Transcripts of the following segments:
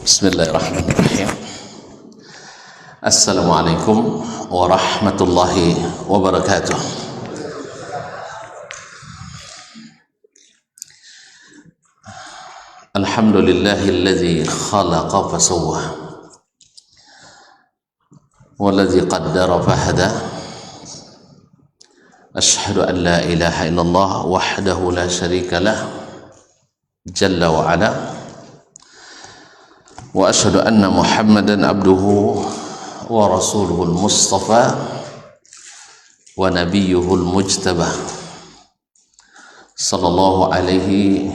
Bismillahirrahmanirrahim. Assalamualaikum warahmatullahi wabarakatuh. Alhamdulillahilladzi khalaqa fasawwa walladzi qaddara fahada. Asyhadu an la ilaha illallah wahdahu la syarika lah jalla wa ala. Wa asyhadu anna Muhammadan abduhu wa rasuluhul mustafa wa nabiyyuhul mujtaba sallallahu alaihi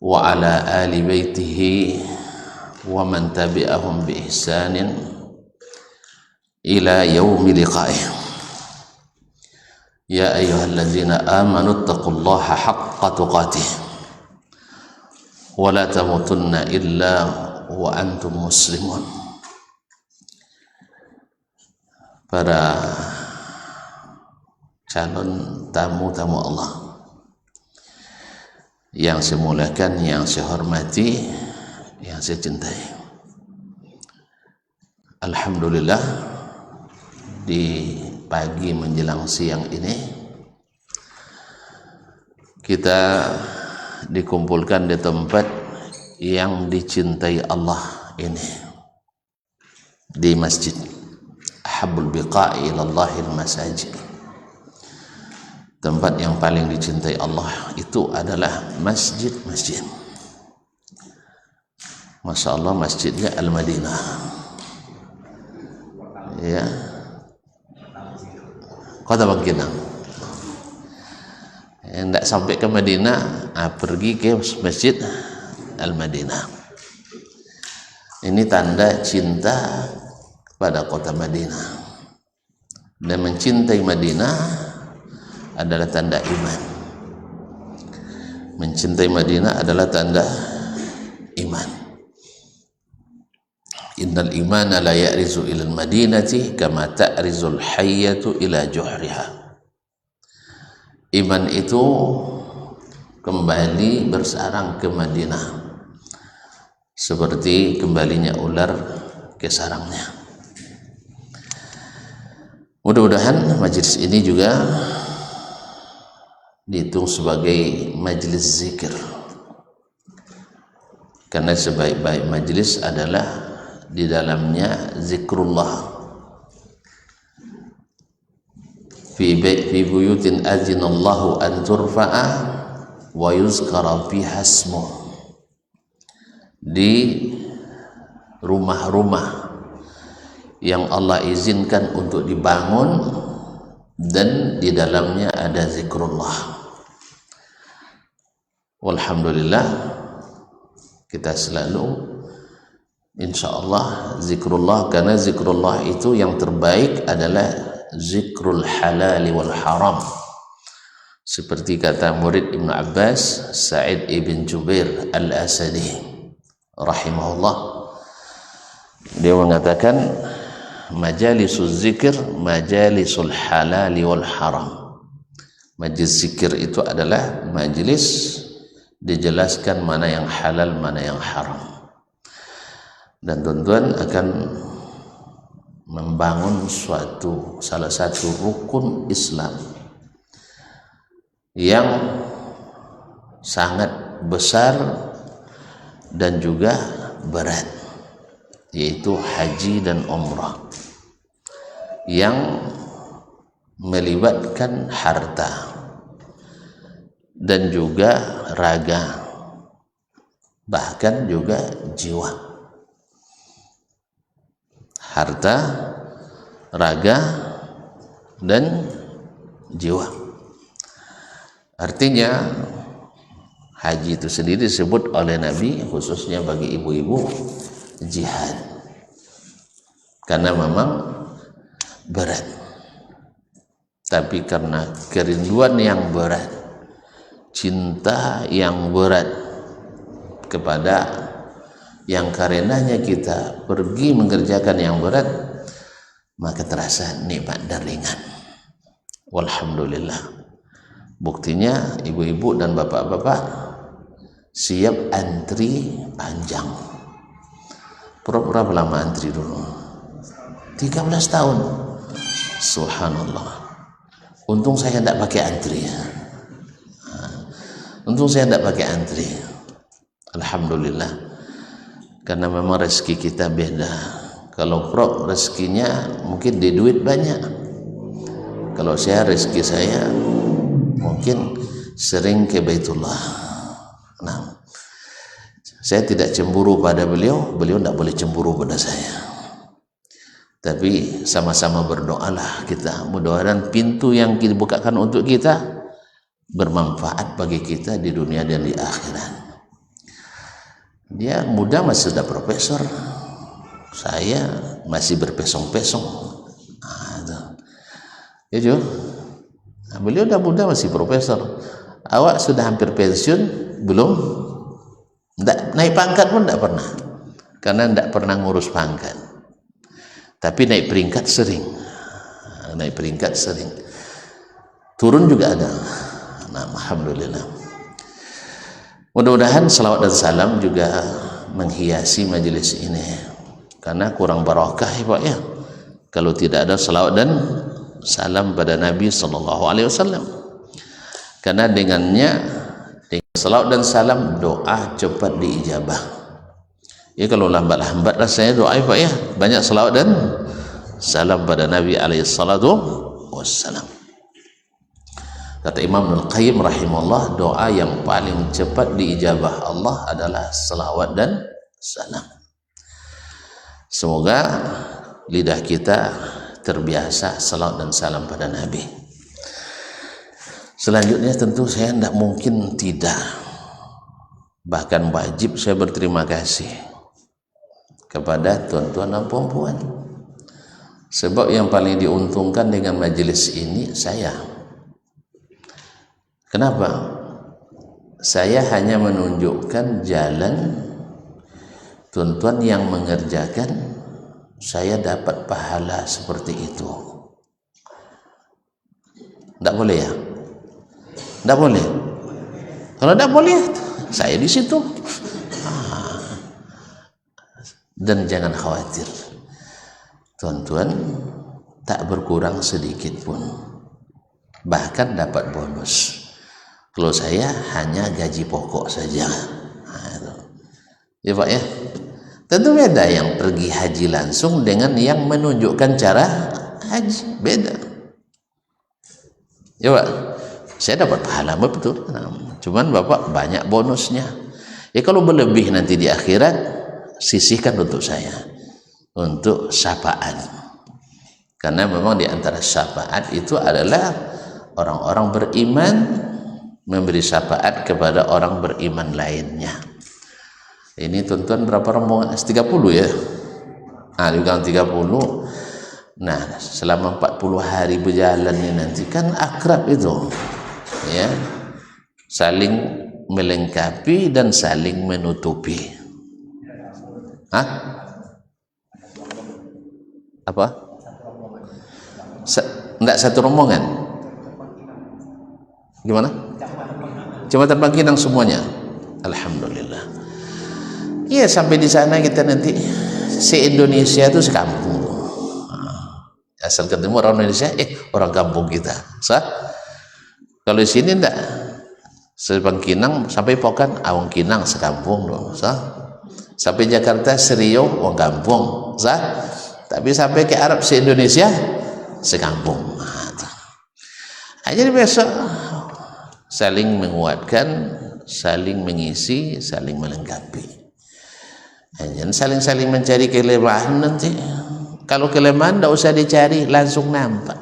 wa ala ali baitihi wa man tabi'ahum bi ihsanin ila yaumi liqa'ih. Ya ayyuhalladzina amanu taqullaha haqqa tuqatih wa la tamutunna illa wa antum muslimun. Para calon tamu-tamu Allah yang saya muliakan, yang saya hormati, yang saya cintai, alhamdulillah di pagi menjelang siang ini kita dikumpulkan di tempat yang dicintai Allah ini, di masjid. Ahabbul biqa'i ilallahil masajid. Tempat yang paling dicintai Allah itu adalah masjid-masjid. Masya Allah, masjidnya Al-Madinah, ya, Kota Bangkinang. Tidak sampai ke Madinah, pergi ke masjid Al-Madinah. Ini tanda cinta kepada kota Madinah, dan mencintai Madinah adalah tanda iman. Mencintai Madinah adalah tanda iman. Innal imana la ya'rizu ilal madinati kama ta'rizul hayyatu ila juhriha. Iman itu kembali bersarang ke Madinah seperti kembalinya ular ke sarangnya. Mudah-mudahan majelis ini juga dihitung sebagai majelis zikir, karena sebaik-baik majelis adalah di dalamnya zikrullah. Fi buyutin azinallahu an turfa'a wa yuzkara fiha ismuh. Di rumah-rumah yang Allah izinkan untuk dibangun dan di dalamnya ada zikrullah. Walhamdulillah, kita selalu insyaallah zikrullah, karena zikrullah itu yang terbaik adalah zikrul halal wal haram. Seperti kata murid Ibnu Abbas, Sa'id ibn Jubair al-Asadi rahimahullah, dia mengatakan majalisul zikir majalisul halal wal haram. Majlis zikir itu adalah majlis dijelaskan mana yang halal, mana yang haram. Dan tuan-tuan akan membangun salah satu rukun Islam yang sangat besar dan juga berat, yaitu haji dan umrah, yang melibatkan harta dan juga raga, bahkan juga jiwa. Harta, raga, dan jiwa. Artinya haji itu sendiri disebut oleh Nabi, khususnya bagi ibu-ibu, jihad, karena memang berat. Tapi karena kerinduan yang berat, cinta yang berat kepada yang karenanya kita pergi mengerjakan yang berat, maka terasa nikmat dan ringan. Walhamdulillah. Buktinya ibu-ibu dan bapak-bapak siap antri panjang Berapa lama antri dulu? 13 tahun. Subhanallah. Untung saya tidak pakai antri. Untung saya tidak pakai antri. Alhamdulillah. Karena memang rezeki kita beda. Kalau Prof rezekinya mungkin di duit banyak. Kalau saya rezeki saya mungkin sering ke Baitullah. Nah, saya tidak cemburu pada beliau, beliau tidak boleh cemburu pada saya. Tapi sama-sama berdoalah kita, mudah-mudahan pintu yang dibukakan untuk kita bermanfaat bagi kita di dunia dan di akhirat. Dia muda masih sudah profesor, saya masih berpesong-pesong. Ya, beliau udah muda masih profesor. Awak sudah hampir pensiun belum? Naik pangkat pun tidak pernah, karena tidak pernah ngurus pangkat. Tapi naik peringkat sering, turun juga ada. Nah, alhamdulillah. Mudah-mudahan salawat dan salam juga menghiasi majelis ini, karena kurang barakah ya Pak ya kalau tidak ada salawat dan salam pada Nabi Sallallahu Alaihi Wasallam. Karena dengan salawat dan salam doa cepat diijabah. Ya kalau lambat-lambat rasanya doa Pak ya, banyak salawat dan salam pada Nabi alaihi salatu wassalam. Kata Imam Al-Qayyim rahimahullah, doa yang paling cepat diijabah Allah adalah salawat dan salam. Semoga lidah kita terbiasa salawat dan salam pada Nabi. Selanjutnya tentu saya tidak mungkin tidak, bahkan wajib saya berterima kasih kepada tuan-tuan dan puan-puan. Sebab yang paling diuntungkan dengan majelis ini saya. Kenapa? Saya hanya menunjukkan jalan tuan-tuan yang mengerjakan, saya dapat pahala seperti itu. Tidak boleh ya? Tidak boleh. Kalau tidak boleh, saya di situ. Dan jangan khawatir, tuan-tuan tak berkurang sedikit pun, bahkan dapat bonus. Kalau saya hanya gaji pokok saja. Ya Pak ya. Tentu beda yang pergi haji langsung dengan yang menunjukkan cara haji, beda. Ya Pak, saya dapat pahala betul. Cuman Bapak banyak bonusnya. Ya kalau berlebih nanti di akhirat, sisihkan untuk saya, untuk syafaat. Karena memang di antara syafaat itu adalah orang-orang beriman memberi syafaat kepada orang beriman lainnya. Ini tuan-tuan berapa rombongan? 30 ya? Juga 30. Nah, selama 40 hari berjalan ini nanti kan akrab itu. Ya. Saling melengkapi dan saling menutupi. Hah? Apa? Enggak satu rombongan? Gimana? Cuma Bangkinang semuanya. Alhamdulillah. Iya, sampai di sana kita nanti se-Indonesia itu sekampung. Asal ketemu orang Indonesia, orang kampung kita. Sah? Kalau di sini enggak. Se-Bangkinang sampai Pokan, Awang Kinang sekampung dong. Sah? Sampai Jakarta, Seriau, orang kampung. Sah? Tapi sampai ke Arab se-Indonesia sekampung. Jadi besok saling menguatkan, saling mengisi, saling melengkapi. Jangan saling-saling mencari kelemahan nanti. Kalau kelemahan tidak usah dicari, langsung nampak.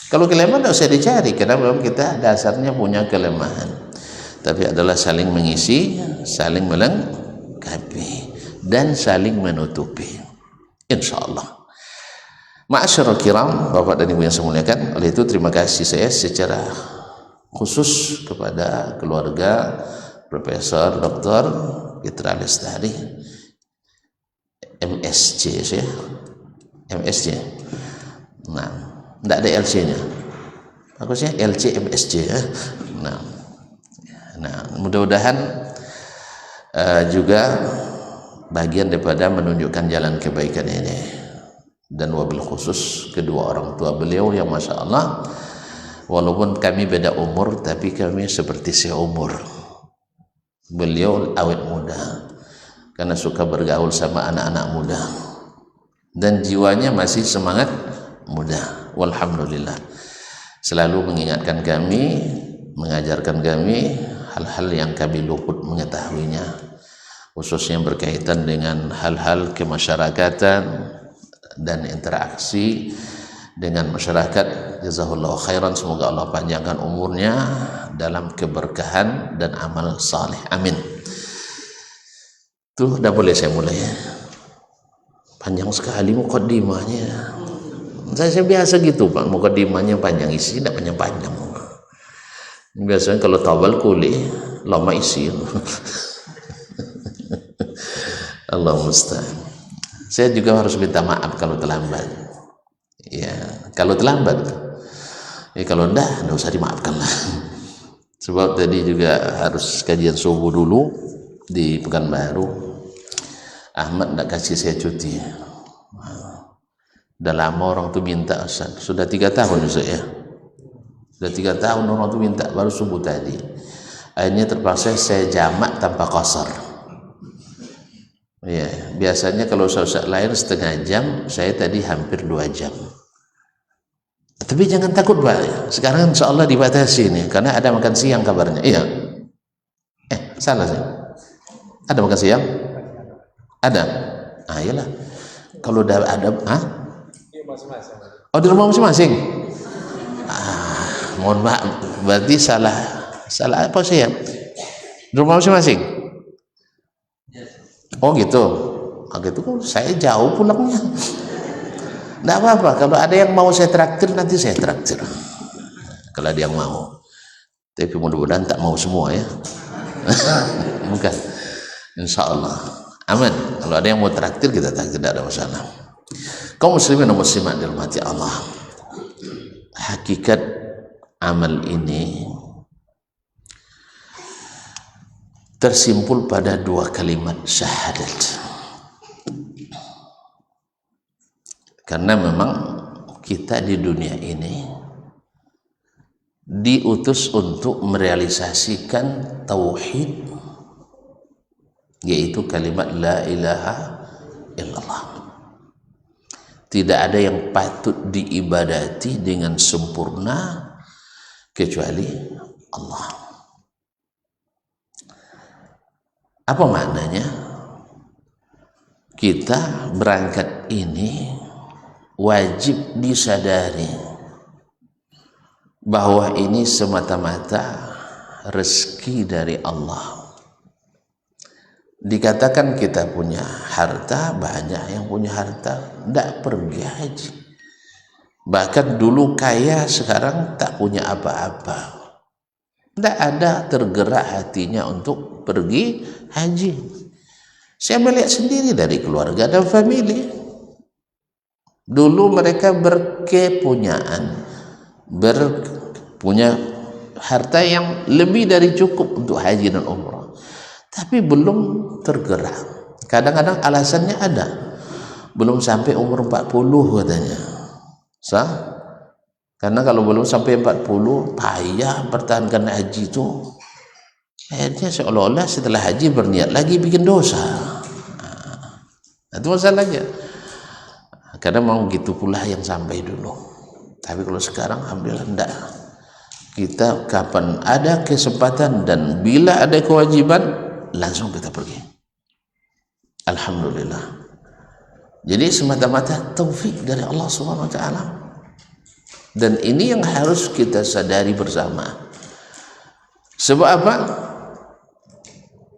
Kalau kelemahan tidak usah dicari, karena memang kita dasarnya punya kelemahan. Tapi adalah saling mengisi, saling melengkapi, dan saling menutupi. InsyaAllah. Ma'asyarul kiram, Bapak dan Ibu yang saya muliakan, oleh itu terima kasih saya secara khusus kepada keluarga Profesor Dr. Fitra Lestari, MSc ya, MSc. Nah, tidak ada LC-nya. Bagusnya LC MSc ya. Nah, mudah-mudahan juga bagian daripada menunjukkan jalan kebaikan ini. Dan wabil khusus kedua orang tua beliau yang Masya Allah, walaupun kami beda umur tapi kami seperti seumur. Beliau awet muda karena suka bergaul sama anak-anak muda, dan jiwanya masih semangat muda. Walhamdulillah, selalu mengingatkan kami, mengajarkan kami hal-hal yang kami luput mengetahuinya, khususnya berkaitan dengan hal-hal kemasyarakatan dan interaksi dengan masyarakat. Jazakallahu khairan, semoga Allah panjangkan umurnya dalam keberkahan dan amal saleh, amin. Tuh udah boleh saya mulai ya. Panjang sekali mukaddimahnya. Saya biasa gitu Pak, mukaddimahnya panjang, isi tidak panjang-panjang. Biasanya kalau tabal kuli lama isi. Allah musta'an. Saya juga harus minta maaf kalau terlambat. Ya, kalau terlambat. Ya kalau enggak usah dimaafkan lah. Sebab tadi juga harus kajian subuh dulu di Pekanbaru. Ahmad enggak kasih saya cuti. Udah lama orang tuh minta Ustaz. Sudah 3 tahun Ustaz ya. Sudah 3 tahun orang tuh minta, baru subuh tadi. Akhirnya terpaksa saya jamak tanpa qasar. Ya, biasanya kalau Ustaz lain setengah jam, saya tadi hampir 2 jam. Tapi jangan takut Pak, sekarang insya Allah dibatasi nih, karena ada makan siang kabarnya. Iya. Salah sih. Ada makan siang? Ada. Ah, iyalah. Kalau udah ada, oh di rumah masing-masing. Mohon maaf, berarti salah apa sih ya? Di rumah masing-masing. Oh gitu. Oh gitu, saya jauh pulangnya. Nggak apa-apa, kalau ada yang mau saya traktir nanti saya traktir. Kalau ada yang mau. Tapi mudah-mudahan tak mau semua ya. Bukan. Insya Allah. Amin. Kalau ada yang mau traktir kita traktir, tidak ada masalah. Kaum muslimin dan muslimat dirahmati Allah. Hakikat amal ini tersimpul pada 2 kalimat syahadat. Karena memang kita di dunia ini diutus untuk merealisasikan tauhid, yaitu kalimat la ilaha illallah. Tidak ada yang patut diibadati dengan sempurna kecuali Allah. Apa maknanya? Kita berangkat ini wajib disadari bahwa ini semata-mata rezeki dari Allah. Dikatakan kita punya harta, banyak yang punya harta tidak pergi haji. Bahkan dulu kaya, sekarang tak punya apa-apa. Tidak ada tergerak hatinya untuk pergi haji. Saya melihat sendiri dari keluarga dan famili. Dulu mereka berkepunyaan, punya harta yang lebih dari cukup untuk haji dan umrah, tapi belum tergerak. Kadang-kadang alasannya ada, belum sampai umur 40 katanya. Karena kalau belum sampai 40 payah pertahankan haji itu. Akhirnya seolah-olah setelah haji berniat lagi bikin dosa. Itu masalahnya. Karena mau gitu pula yang sampai dulu. Tapi kalau sekarang alhamdulillah enggak. Kita kapan ada kesempatan dan bila ada kewajiban langsung kita pergi. Alhamdulillah. Jadi semata-mata taufik dari Allah Subhanahu wa taala. Dan ini yang harus kita sadari bersama. Sebab apa?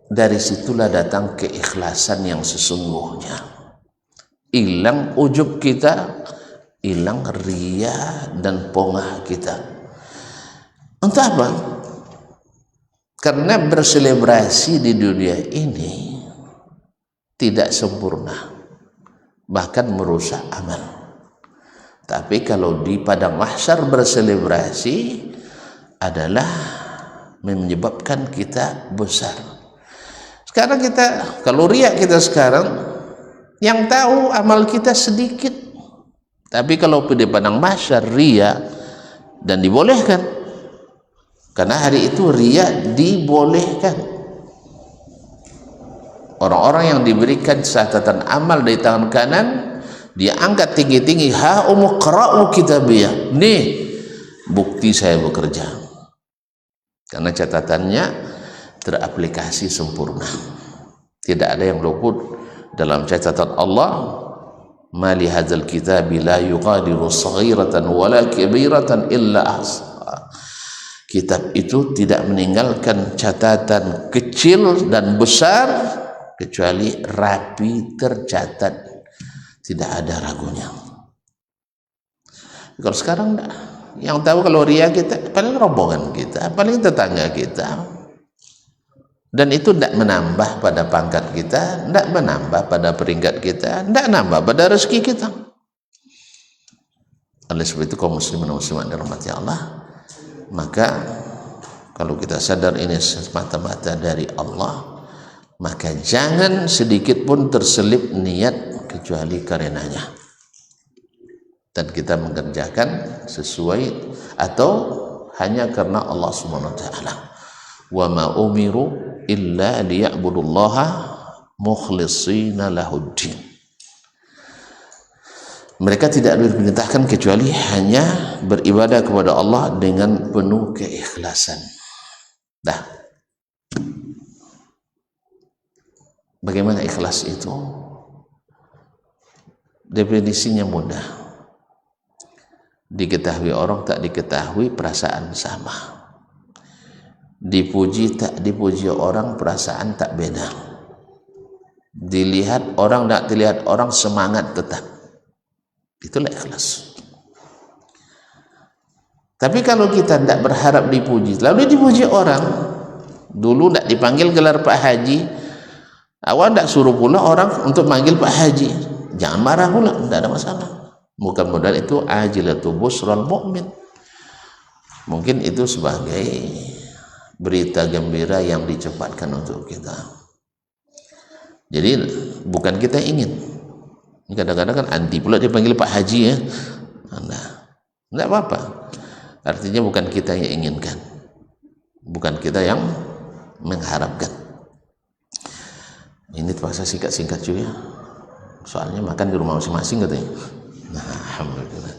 Dari situlah datang keikhlasan yang sesungguhnya. Hilang ujub kita, hilang ria dan pongah kita. Untuk apa? Karena berselebrasi di dunia ini tidak sempurna, bahkan merusak amal. Tapi kalau di padang mahsyar berselebrasi adalah menyebabkan kita besar. Karena kita, kalau riak kita sekarang, yang tahu amal kita sedikit. Tapi kalau di padang mahsyar riak dan dibolehkan, karena hari itu riak dibolehkan. Orang-orang yang diberikan catatan amal dari tangan kanan, dia angkat tinggi-tinggi, ha umqra'u kitabiyah. Nih bukti saya bekerja. Karena catatannya teraplikasi sempurna. Tidak ada yang luput dalam catatan Allah. Ma li hadzal kitabi la yughadiru saghiratan wala kabiratan illa ahsaha. Kitab itu tidak meninggalkan catatan kecil dan besar kecuali rapi tercatat, tidak ada ragunya. Kalau sekarang enggak. Yang tahu kalau ria kita paling rombongan kita, paling tetangga kita. Dan itu tidak menambah pada pangkat kita, tidak menambah pada peringkat kita, tidak nambah pada rezeki kita. Oleh sebab itu kaum muslimin dan muslimat dirahmati Allah, maka kalau kita sadar ini semata-mata dari Allah, maka jangan sedikit pun terselip niat kecuali karenanya. Dan kita mengerjakan sesuai atau hanya karena Allah Subhanahu wa taala. Wa ma umiru illa liya'budullaha mukhlishina lahuddin. Mereka tidak diperintahkan kecuali hanya beribadah kepada Allah dengan penuh keikhlasan. Dah. Bagaimana ikhlas itu? Definisinya mudah. Diketahui orang, tak diketahui perasaan sama. Dipuji tak dipuji orang, perasaan tak beda. Dilihat orang tak dilihat orang, semangat tetap. Itulah ikhlas. Tapi kalau kita tidak berharap dipuji, lalu dipuji orang, dulu tidak dipanggil gelar Pak Haji, awal tidak suruh pula orang untuk manggil Pak Haji, jangan marah pula, tidak ada masalah. Mudah-mudahan itu ajilatu busral mu'min. Mungkin itu sebagai berita gembira yang dicepatkan untuk kita. Jadi bukan kita ingin. Kadang-kadang kan anti pula dipanggil Pak Haji ya. Tidak apa-apa. Artinya bukan kita yang inginkan, bukan kita yang mengharapkan. Ini terpaksa singkat-singkat juga. Soalnya makan di rumah masing-masing katanya. Nah, alhamdulillah.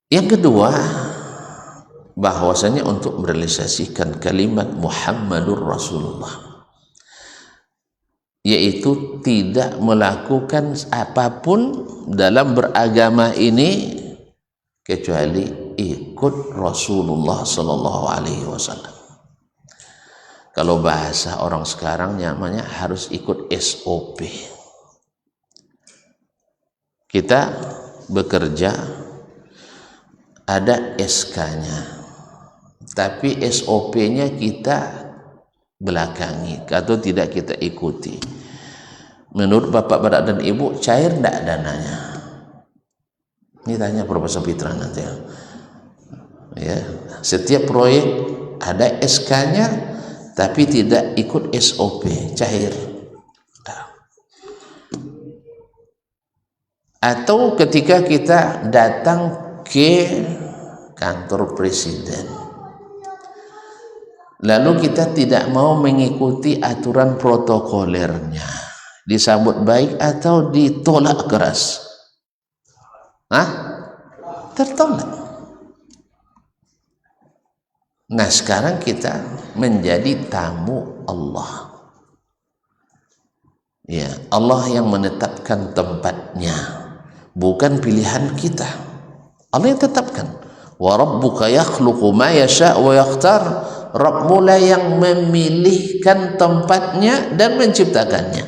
Yang kedua, bahwasanya untuk merealisasikan kalimat Muhammadur Rasulullah, yaitu tidak melakukan apapun dalam beragama ini kecuali ikut Rasulullah Sallallahu Alaihi Wasallam. Kalau bahasa orang sekarang namanya harus ikut SOP. Kita bekerja ada SK-nya, tapi SOP-nya kita belakangi atau tidak kita ikuti. Menurut bapak, bapak dan ibu, cair tidak dananya? Ini tanya Profesor Fitra nanti ya. Setiap proyek ada SK-nya tapi tidak ikut SOP, cair. Atau ketika kita datang ke kantor presiden, lalu kita tidak mau mengikuti aturan protokolernya, disambut baik atau ditolak keras? Tertolak. Nah, sekarang kita menjadi tamu Allah. Ya, Allah yang menetapkan tempatnya, bukan pilihan kita. Allah yang tetapkan. Wa rabbuka yakhluqu ma yasha' wa yakhtar. Rabbmu lah yang memilihkan tempatnya dan menciptakannya.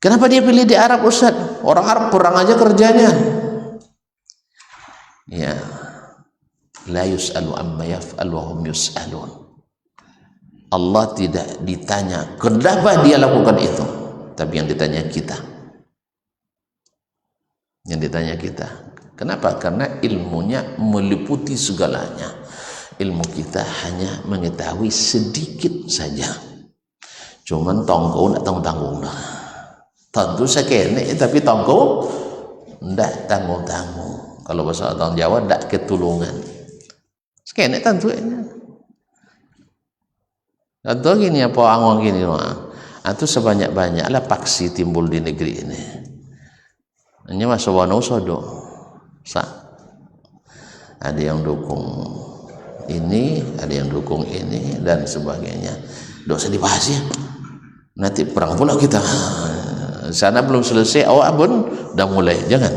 Kenapa dia pilih di Arab, Ustaz? Orang Arab kurang aja kerjanya. Ya, la yus'alu amma yaf'al wa hum yus'alun. Allah tidak ditanya kenapa dia lakukan itu, tapi yang ditanya kita. Yang ditanya kita. Kenapa? Karena ilmunya meliputi segalanya. ilmu kita hanya mengetahui sedikit saja. Cuman tongko nak tanggung-tanggung dah. Tentu sakene tapi tongko ndak tanggung-tanggung. Kalau bahasa orang Jawa ndak ketulungan. Sakene tentu nya. Contoh gini apa angong gini mah. Itu sebanyak-banyaklah paksi timbul di negeri ini. Ini masuk wanau sodo. Ada yang dukung ini, ada yang dukung ini dan sebagainya. Tidak usah dibahas ya. Nanti perang pula kita. Sana belum selesai, awak pun dah mulai. Jangan.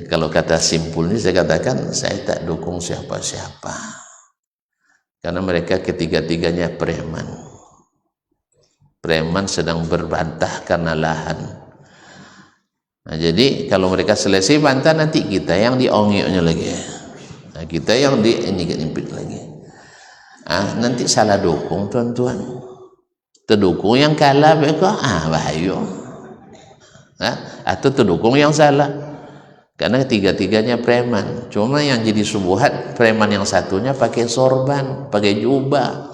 Kalau kata simpul ini saya katakan saya tak dukung siapa-siapa. Karena mereka ketiga-tiganya preman. Preman sedang berbantah karena lahan. Nah, jadi kalau mereka selesai bantah, nanti kita yang diongi-ongi lagi. Nah, kita yang diimpit lagi. Nanti salah dukung tuan-tuan. Terdukung yang kalah mereka, bahaya. Atau terdukung yang salah. Karena tiga-tiganya preman. Cuma yang jadi subuhat, preman yang satunya pakai sorban, pakai jubah.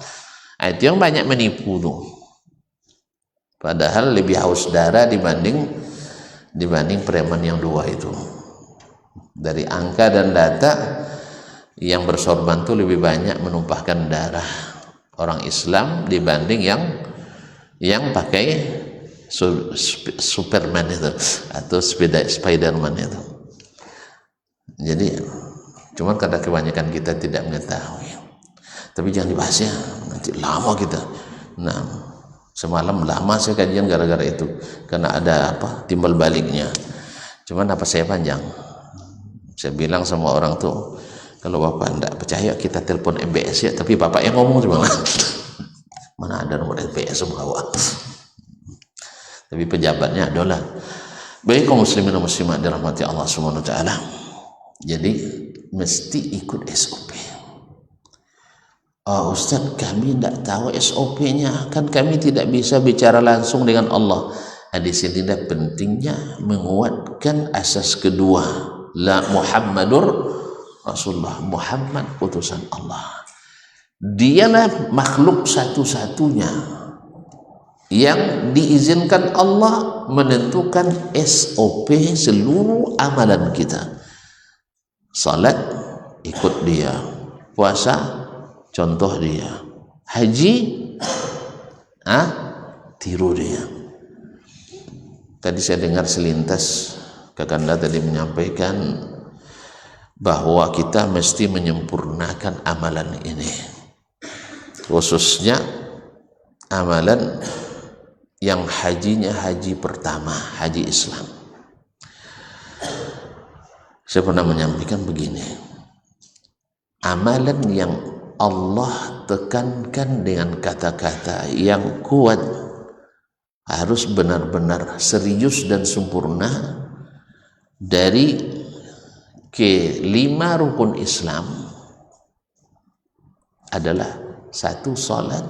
Itu yang banyak menipu tuh. Padahal lebih haus darah dibanding preman yang dua itu. Dari angka dan data, yang bersorban itu lebih banyak menumpahkan darah orang Islam dibanding yang pakai Superman itu atau Spiderman itu. Jadi cuman karena kebanyakan kita tidak mengetahui. Tapi jangan dibahas ya, nanti lama kita. Nah, semalam lama saya kajian gara-gara itu, karena ada timbal baliknya. Cuman apa saya panjang. Saya bilang sama orang tuh, kalau bapak tidak percaya kita telepon MBS ya, tapi bapak yang ngomong cuma mana ada nomor MBS bawa. Tapi pejabatnya adalah. Baik kaum muslimin dan muslimat dirahmati Allah Subhanahu wa taala. Jadi mesti ikut SOP. Ustaz, kami tidak tahu SOP-nya, kan kami tidak bisa bicara langsung dengan Allah. Di sini dah pentingnya menguatkan asas kedua, la Muhammadur Rasulullah, Muhammad utusan Allah. Dialah makhluk satu-satunya yang diizinkan Allah menentukan SOP seluruh amalan kita. Salat ikut dia, puasa contoh dia, haji tiru dia. Tadi saya dengar selintas Kakanda tadi menyampaikan bahwa kita mesti menyempurnakan amalan ini, khususnya amalan yang hajinya haji pertama, haji Islam. Saya pernah menyampaikan begini, amalan yang Allah tekankan dengan kata-kata yang kuat harus benar-benar serius dan sempurna dari kelima rukun Islam adalah satu salat,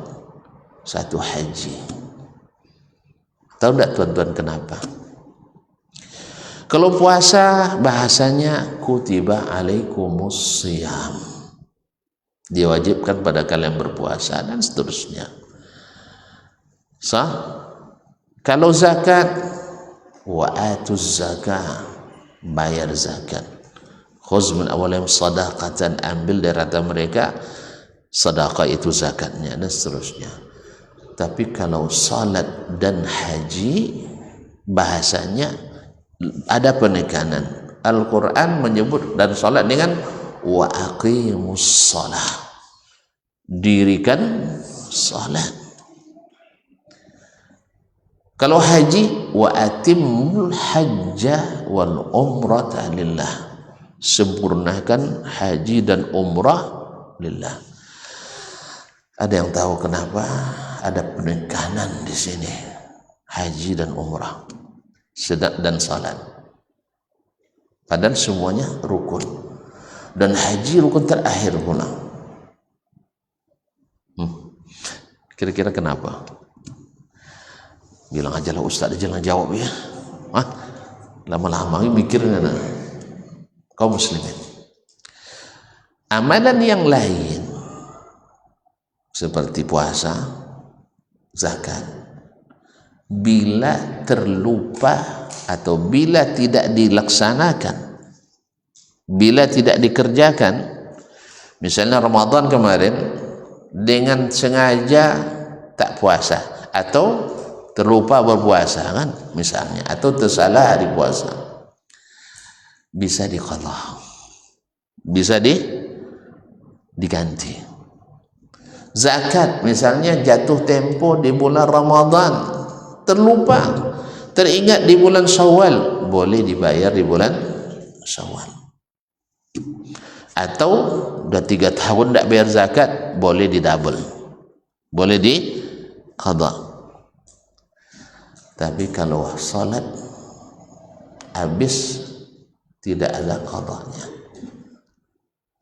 satu haji. Tahu tidak tuan-tuan kenapa? Kalau puasa bahasanya kutiba alaikumus shiyam, diwajibkan pada kalian berpuasa dan seterusnya. Kalau zakat, wa atuz zakah, bayar zakat. Khuz min awalihim sadaqatan, ambil dari harta mereka sedekah, itu zakatnya dan seterusnya. Tapi kalau salat dan haji bahasanya ada penekanan. Al-Quran menyebut dan salat dengan wa aqimus shalah, dirikan salat. Kalau haji, wa atimul hajja wal umrata lillah, sempurnakan haji dan umrah lillah. Ada yang tahu kenapa ada penekanan di sini haji dan umrah dan salat? Padahal semuanya rukun, dan haji rukun terakhir pula. Kira-kira kenapa? Bilang aja lah Ustaz, jangan jawab ya. Lama-lama mikirnya kaum muslimin. Amalan yang lain seperti puasa, zakat, bila terlupa atau bila tidak dilaksanakan, bila tidak dikerjakan, misalnya Ramadan kemarin dengan sengaja tak puasa atau terlupa berpuasa kan misalnya, atau tersalah hari puasa, bisa diqadha, bisa diganti. Zakat misalnya jatuh tempo di bulan Ramadan, terlupa, teringat di bulan Syawal, boleh dibayar di bulan Syawal. Atau udah 3 tahun tidak bayar zakat, boleh didouble, boleh diqadha. Tapi kalau salat habis, tidak ada qadanya.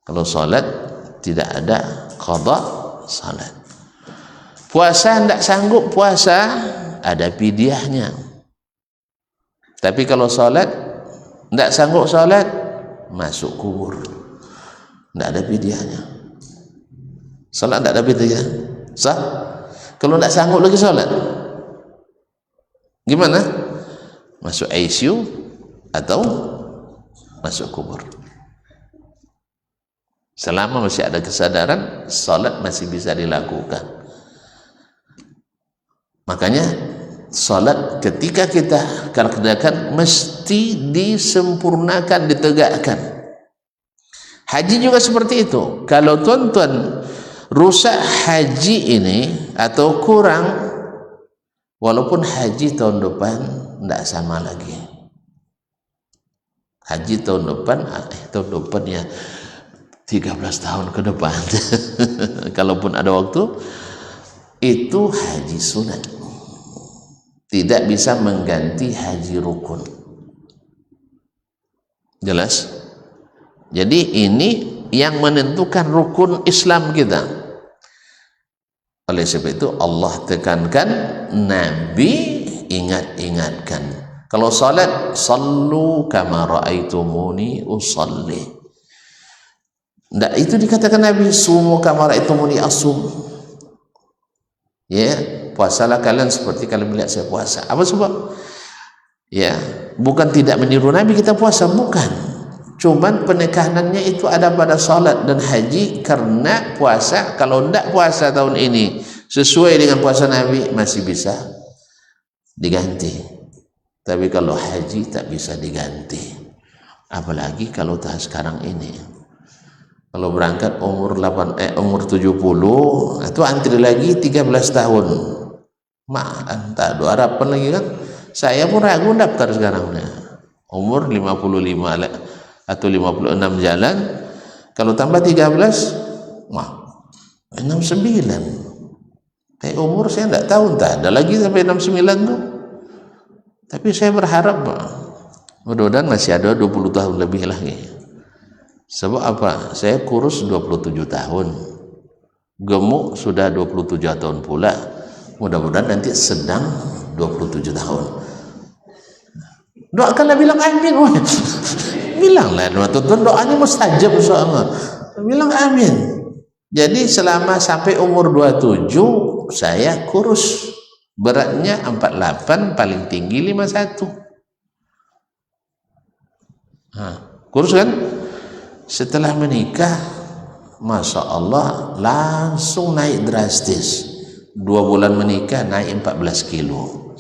Kalau salat tidak ada qadha salat. Puasa tidak sanggup puasa, ada fidyahnya. Tapi kalau salat tidak sanggup salat, masuk kubur, tidak ada fidyahnya. Salat tidak ada fidyah, sah. Kalau tidak sanggup lagi salat, gimana? Masuk ICU atau masuk kubur. Selama masih ada kesadaran, salat masih bisa dilakukan. Makanya salat ketika kita kerjakan mesti disempurnakan, ditegakkan. Haji juga seperti itu. Kalau tuan-tuan rusak haji ini atau kurang, walaupun haji tahun depan tidak sama lagi. Haji tahun depan ya 13 tahun ke depan kalaupun ada waktu, itu haji sunat, tidak bisa mengganti haji rukun. Jelas? Jadi ini yang menentukan rukun Islam kita. Oleh sebab itu Allah tekankan, Nabi ingatkan. Kalau salat, sallu kama ra'aitumuni usalli. Nggak, itu dikatakan Nabi, sumu kama ra'aitumuni asum. Ya, puasalah kalian seperti kalian melihat saya puasa. Apa sebab? Ya, bukan tidak meniru Nabi kita puasa, bukan. Cuman penekanannya itu ada pada salat dan haji, karena puasa, kalau tidak puasa tahun ini sesuai dengan puasa Nabi, masih bisa diganti. Tapi kalau haji tak bisa diganti. Apalagi kalau tak sekarang ini. Kalau berangkat umur 70, itu antri lagi 13 tahun. Tak ada harapan lagi kan. Saya pun ragu daftar sekarang. Umur 55 atau 56 jalan. Kalau tambah 13, 69. Kayak umur saya tidak tahu, tak ada lagi sampai 69 tuh. Tapi saya berharap mudah-mudahan masih ada 20 tahun lebih lagi. Sebab apa? Saya kurus 27 tahun, gemuk sudah 27 tahun pula. Mudah-mudahan nanti sedang 27 tahun. Doakanlah, bilang amin. Bilanglah tuan-tuan, doanya mustajab insyaallah. Bilang amin. Jadi selama sampai umur 27 saya kurus. Beratnya 48, paling tinggi 51. Kurus kan? Setelah menikah, Masya Allah, langsung naik drastis. 2 bulan menikah naik 14 kilo.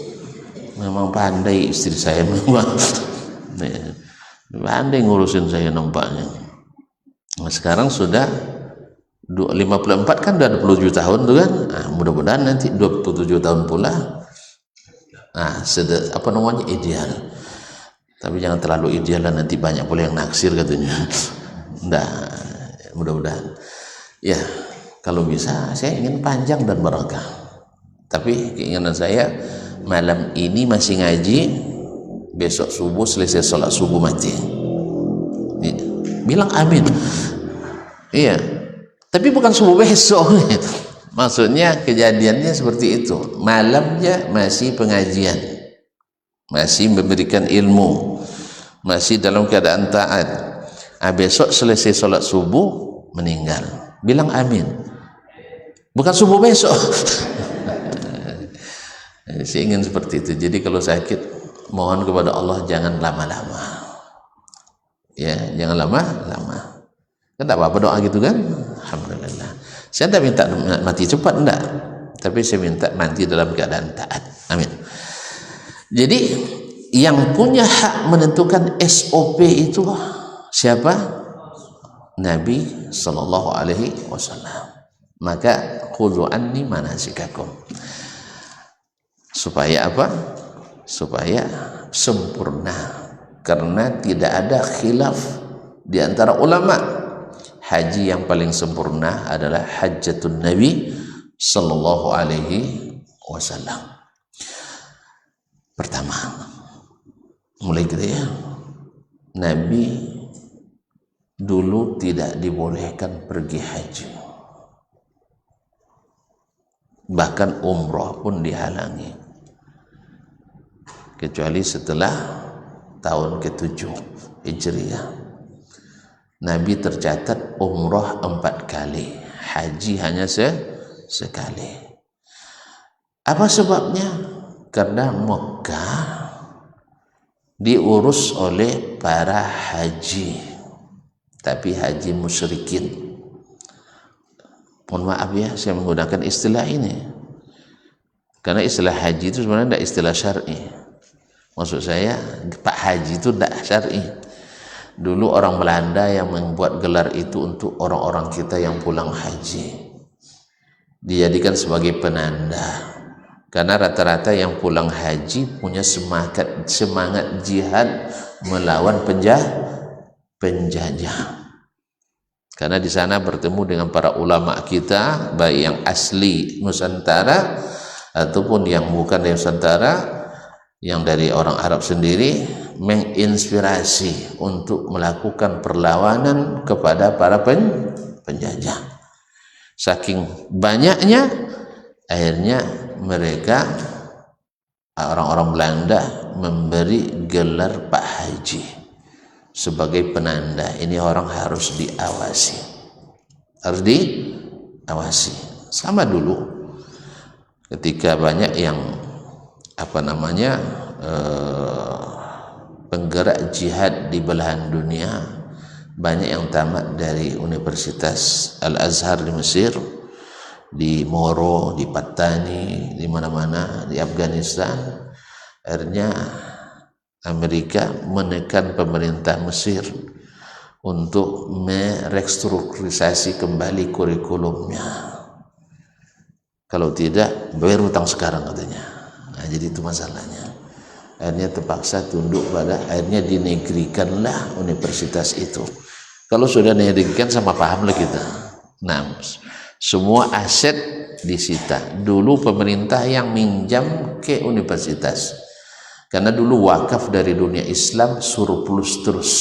Memang pandai istri saya, memang pandai ngurusin saya nampaknya. Nah, sekarang sudah 54 kan, udah 27 tahun tuh kan. Mudah-mudahan nanti 27 tahun pula. Ideal. Tapi jangan terlalu ideal, nanti banyak pula yang naksir katanya. Mudah-mudahan. Ya, kalau bisa saya ingin panjang dan barakah. Tapi keinginan saya malam ini masih ngaji, besok subuh selesai sholat subuh mati. Bilang amin. Iya. Tapi bukan subuh besok. Maksudnya kejadiannya seperti itu. Malamnya masih pengajian, masih memberikan ilmu, masih dalam keadaan taat. Besok selesai sholat subuh, meninggal, bilang amin, bukan subuh besok. Saya ingin seperti itu. Jadi kalau sakit, mohon kepada Allah jangan lama-lama, ya, jangan lama-lama. Kan tak apa-apa doa gitu kan. Alhamdulillah. Saya tak minta mati cepat, enggak, tapi saya minta mati dalam keadaan taat. Amin. Jadi yang punya hak menentukan SOP itu siapa? Nabi sallallahu alaihi wasallam. Maka khudhu anni manasikakum. Supaya apa? Supaya sempurna. Karena tidak ada khilaf di antara ulama. Haji yang paling sempurna adalah hajjatun Nabi sallallahu alaihi wasallam. Pertama, mulai gitu ya. Nabi dulu tidak dibolehkan pergi haji. Bahkan umroh pun dihalangi. Kecuali setelah tahun ke-7 Hijriah. Nabi tercatat umroh 4 kali, haji hanya sekali. Apa sebabnya? Karena Mekah diurus oleh para haji, tapi haji musyrikin. Mohon maaf ya, saya menggunakan istilah ini karena istilah haji itu sebenarnya tidak istilah syar'i. Maksud saya, Pak Haji itu tidak syar'i. Dulu orang Belanda yang membuat gelar itu untuk orang-orang kita yang pulang haji, dijadikan sebagai penanda. Karena rata-rata yang pulang haji punya semangat jihad melawan penjajah. Karena di sana bertemu dengan para ulama kita, baik yang asli Nusantara ataupun yang bukan dari Nusantara, yang dari orang Arab sendiri, menginspirasi untuk melakukan perlawanan kepada para penjajah. Saking banyaknya, akhirnya mereka, orang-orang Belanda, memberi gelar Pak Haji sebagai penanda. Ini orang harus diawasi, harus diawasi. Sama dulu ketika banyak yang penggerak jihad di belahan dunia, banyak yang tamat dari Universitas Al-Azhar di Mesir, di Moro, di Patani, di mana-mana, di Afghanistan. Akhirnya Amerika menekan pemerintah Mesir untuk merestrukturisasi kembali kurikulumnya. Kalau tidak, bayar hutang sekarang katanya. Nah, jadi itu masalahnya. Akhirnya terpaksa tunduk pada, akhirnya dinegrikanlah universitas itu. Kalau sudah dinegrikan, sama paham lah kita. Nah, semua aset disita. Dulu pemerintah yang minjam ke universitas, karena dulu wakaf dari dunia Islam surplus terus,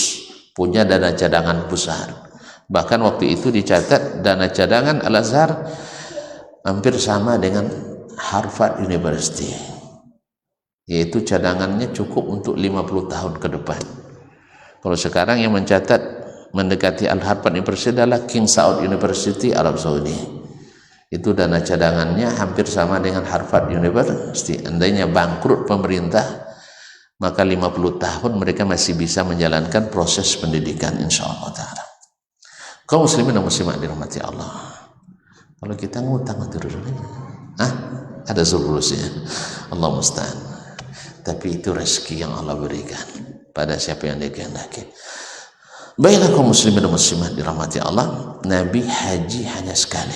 punya dana cadangan besar. Bahkan waktu itu dicatat dana cadangan Al-Azhar hampir sama dengan Harvard University, yaitu cadangannya cukup untuk 50 tahun ke depan. Kalau sekarang yang mencatat mendekati Al-Harvard University adalah King Saud University Arab Saudi. Itu dana cadangannya hampir sama dengan Harvard University. Andainya bangkrut pemerintah, maka 50 tahun mereka masih bisa menjalankan proses pendidikan, insyaallah ta'ala. Kaum muslimin dan muslimat dirahmati Allah. Kalau kita ngutang terus, ada surplusnya. Allah musta'an. Tapi itu rezeki yang Allah berikan pada siapa yang Dia kehendaki. Baiklah kaum muslimin dan muslimat dirahmati Allah, Nabi haji hanya sekali.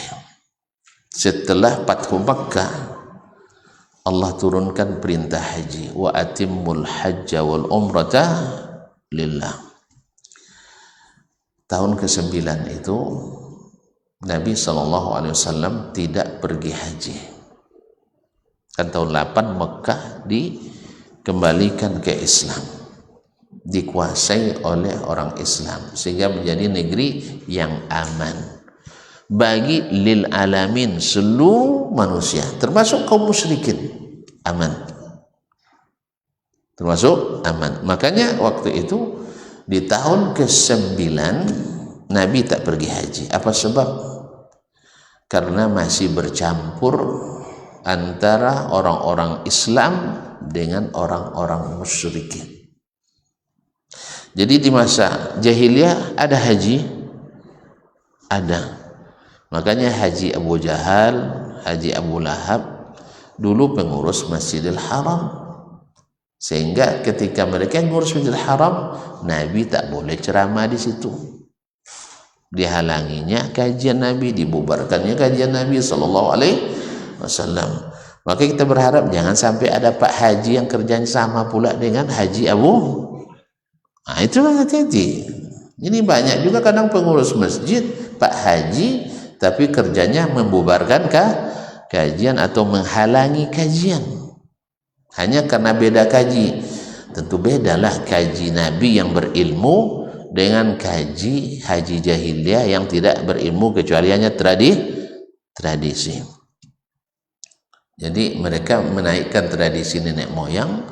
Setelah Fathu Makkah, Allah turunkan perintah haji, wa atimmul hajja wal umrata lillah. Tahun ke-9 itu Nabi SAW tidak pergi haji. Kan tahun 8 Mekah dikembalikan ke Islam, dikuasai oleh orang Islam, sehingga menjadi negeri yang aman bagi lil alamin, seluruh manusia, termasuk kaum musyrikin, aman, termasuk aman. Makanya waktu itu di tahun ke-9 Nabi tak pergi haji. Apa sebab? Karena masih bercampur antara orang-orang Islam dengan orang-orang musyrikin. Jadi di masa jahiliyah ada haji, ada. Makanya Haji Abu Jahal, Haji Abu Lahab dulu pengurus Masjidil Haram. Sehingga ketika mereka ngurus Masjidil Haram, Nabi tak boleh ceramah di situ. Dihalanginya kajian Nabi, dibubarkannya kajian Nabi sallallahu alaihi wasallam. Maka kita berharap jangan sampai ada Pak Haji yang kerjanya sama pula dengan Haji Abu. Nah, itu hati-hati. Ini banyak juga kadang pengurus masjid Pak Haji, tapi kerjanya membubarkan kajian atau menghalangi kajian. Hanya karena beda kaji. Tentu bedalah kaji Nabi yang berilmu dengan kaji haji jahiliyah yang tidak berilmu kecuali hanya tradisi. Jadi mereka menaikkan tradisi nenek moyang,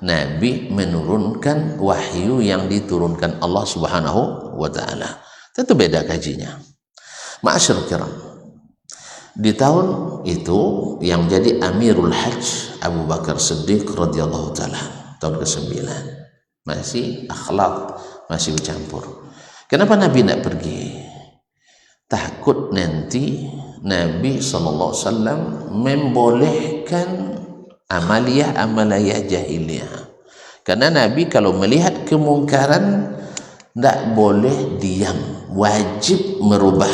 Nabi menurunkan wahyu yang diturunkan Allah Subhanahu wa taala. Tentu beda kajinya. Ma'asyarul kiram, di tahun itu yang jadi Amirul Hajj Abu Bakar Siddiq radhiyallahu taala, tahun ke-9. Masih akhlak masih bercampur. Kenapa Nabi tidak pergi? Takut nanti Nabi SAW membolehkan amaliyah jahiliyah. Karena Nabi kalau melihat kemungkaran tidak boleh diam, wajib merubah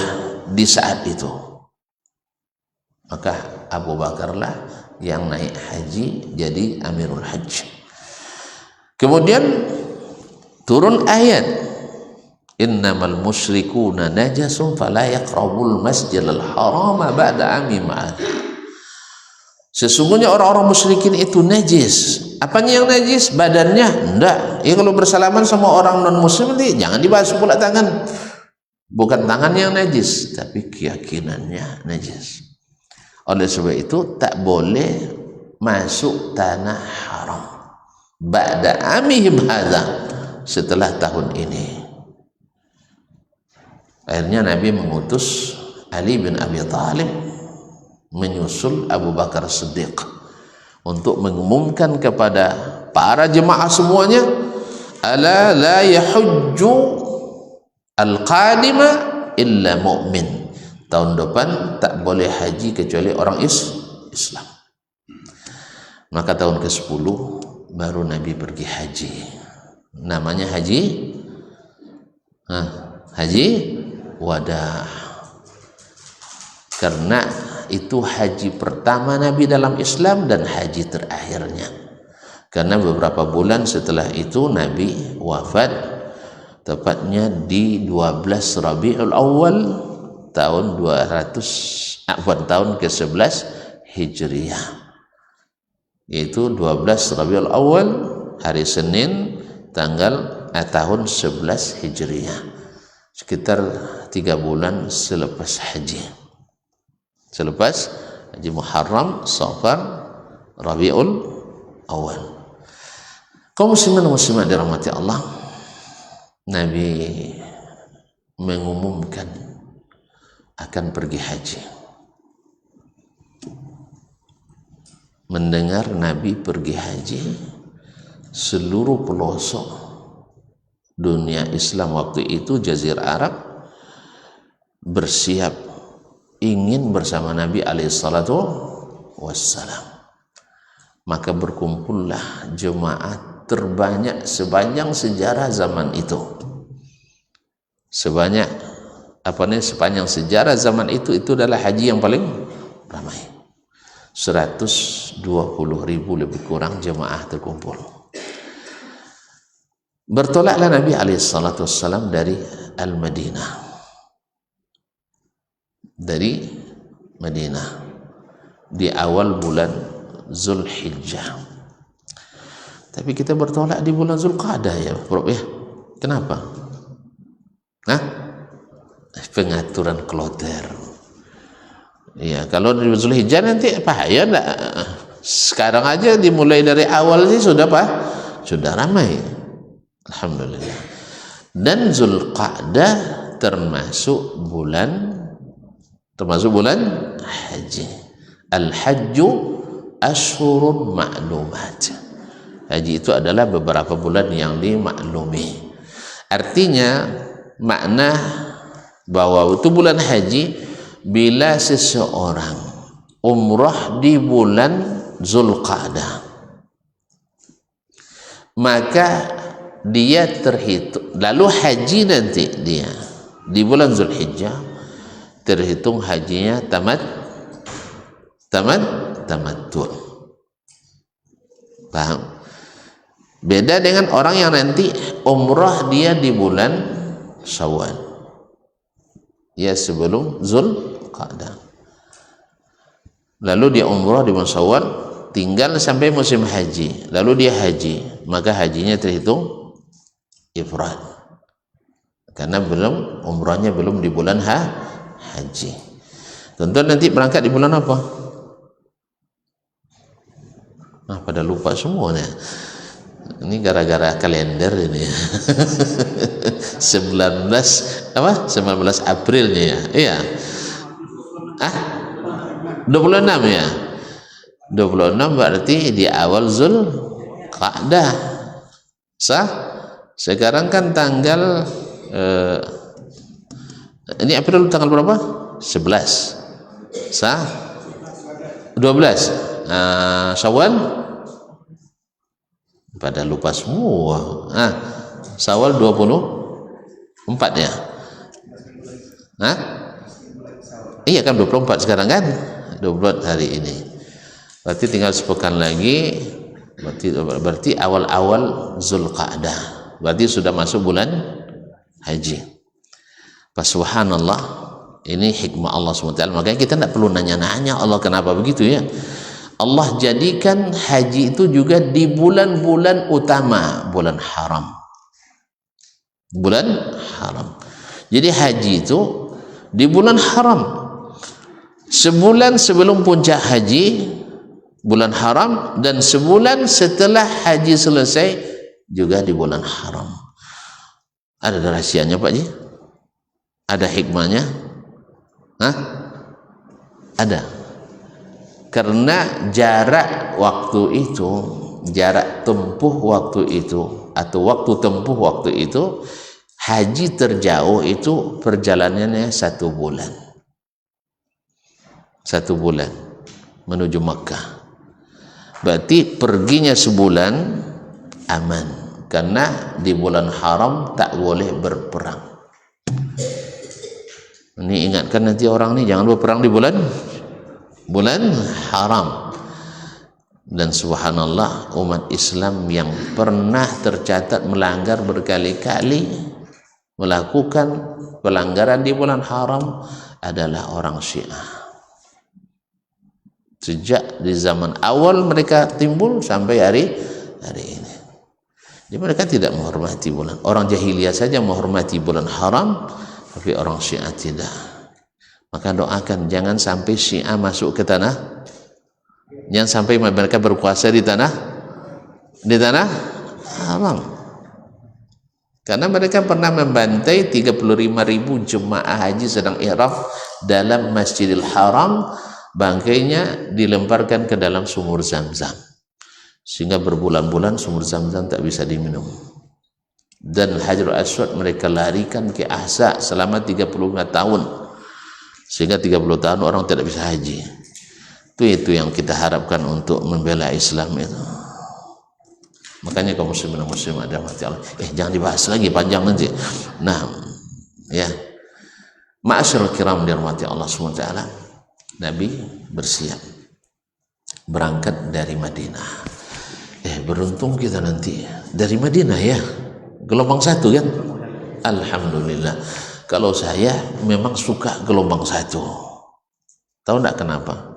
di saat itu. Maka Abu Bakarlah yang naik haji jadi Amirul Hajj. Kemudian turun ayat, innamal musyrikuna najasun fala yaqrabul masjidal harama ba'da amim. Sesungguhnya orang-orang musyrikin itu najis. Apanya yang najis? Badannya? Enggak. Ya kalau bersalaman sama orang non muslim nanti jangan dibasuh pula tangan. Bukan tangannya yang najis, tapi keyakinannya najis. Oleh sebab itu tak boleh masuk tanah haram ba'da amihim hadza, setelah tahun ini. Akhirnya Nabi mengutus Ali bin Abi Thalib menyusul Abu Bakar Siddiq untuk mengumumkan kepada para jemaah semuanya, ala la yahujju al-qadima illa mu'min. Tahun depan tak boleh haji kecuali orang Islam. Maka tahun ke-10 baru Nabi pergi haji. Namanya haji wada, karena itu haji pertama Nabi dalam Islam dan haji terakhirnya. Karena beberapa bulan setelah itu Nabi wafat, tepatnya di 12 Rabiul Awal tahun tahun ke-11 Hijriah, yaitu 12 Rabiul Awal hari Senin tahun 11 Hijriah, sekitar 3 bulan selepas haji. Selepas haji Muharram, Safar, Rabiul Awal. Kaum muslimin muslimat dirahmati Allah, Nabi mengumumkan akan pergi haji. Mendengar Nabi pergi haji, seluruh pelosok dunia Islam waktu itu, Jazirah Arab, bersiap ingin bersama Nabi alaihissalatu wassalam. Maka berkumpullah jemaah terbanyak sepanjang sejarah zaman itu. Sepanjang sejarah zaman itu adalah haji yang paling ramai. 120.000 lebih kurang jemaah terkumpul. Bertolaklah Nabi alaihissalatu wassalam dari Al-Madinah, dari Madinah di awal bulan Zulhijjah. Tapi kita bertolak di bulan Zulqa'dah ya, Prof ya. Kenapa? Pengaturan kloter. Ya, kalau di Zulhijjah nanti bahaya enggak? Sekarang aja dimulai dari awal sih sudah ramai. Alhamdulillah. Dan Zulqa'dah termasuk bulan haji. Al-hajju ashurun ma'lumat. Haji itu adalah beberapa bulan yang dimaklumi. Artinya makna bahwa itu bulan haji bila seseorang umrah di bulan Zulqa'dah, maka dia terhitung, lalu haji nanti dia di bulan Zulhijjah, terhitung hajinya tamattu. Paham? Beda dengan orang yang nanti umrah dia di bulan Syawal, ya sebelum Zulqa'dah, lalu dia umrah di bulan Syawal, tinggal sampai musim haji, lalu dia haji, maka hajinya terhitung ifrad, karena umrahnya belum di bulan haji. Tentu nanti berangkat di bulan apa? Pada lupa semuanya. Ini gara-gara kalender ini. 19 Aprilnya ya. Iya. 26 ya. 26 berarti di awal Zulqa'dah. Sah? Sekarang kan tanggal ini April tanggal berapa? 11. Sah? 12. Syawal pada lupa semua. Syawal 24 ya. Iya kan 24 sekarang kan, 24 hari ini, berarti tinggal sepekan lagi, berarti awal-awal Zulqa'dah, berarti sudah masuk bulan haji. Subhanallah, ini hikmah Allah SWT. Makanya kita tidak perlu nanya-nanya Allah kenapa begitu ya. Allah jadikan haji itu juga di bulan-bulan utama, bulan haram. Jadi haji itu di bulan haram. Sebulan sebelum puncak haji, bulan haram, dan sebulan setelah haji selesai juga di bulan haram. Ada rahasianya Pak Ji? Ada hikmahnya? Ada. Karena jarak tempuh waktu itu, atau waktu tempuh waktu itu, haji terjauh itu perjalanannya 1 bulan. 1 bulan menuju Makkah. Berarti perginya sebulan aman, karena di bulan haram tak boleh berperang. Ini ingatkan nanti orang ini jangan berperang di bulan haram. Dan subhanallah, umat Islam yang pernah tercatat melanggar berkali-kali, melakukan pelanggaran di bulan haram adalah orang Syiah. Sejak di zaman awal mereka timbul sampai hari ini. Jadi mereka tidak menghormati bulan. Orang jahiliyah saja menghormati bulan haram, tapi orang Syiah tidak. Maka doakan jangan sampai Syiah masuk ke tanah, jangan sampai mereka berkuasa di tanah haram. Karena mereka pernah membantai 35.000 jemaah haji sedang ihram dalam Masjidil Haram, bangkainya dilemparkan ke dalam sumur Zam-Zam, sehingga berbulan-bulan sumur Zam-Zam tak bisa diminum. Dan Hajarul Aswad mereka larikan ke Ahsa selama 35 tahun, sehingga 30 tahun orang tidak bisa haji. Itu yang kita harapkan untuk membela Islam itu. Makanya kaum muslimin dan muslimat ada mati Allah. Jangan dibahas lagi, panjang nanti. Nah, ya. Ma'asyiral kiram dirahmati Allah SWT. Nabi bersiap berangkat dari Madinah. Beruntung kita nanti dari Madinah ya. Gelombang 1 kan? Alhamdulillah. Kalau saya memang suka gelombang 1. Tahu enggak kenapa?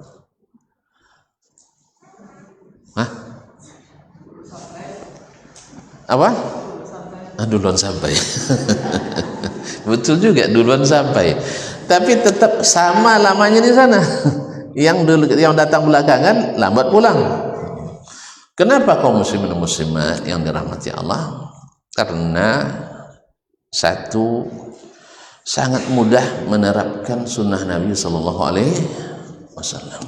Apa? Duluan sampai. Betul juga, duluan sampai. Tapi tetap sama lamanya di sana. Yang datang belakangan lambat pulang. Kenapa kaum muslimin dan muslimat yang dirahmati Allah? Karena satu, sangat mudah menerapkan sunnah Nabi Sallallahu Alaihi Wasallam,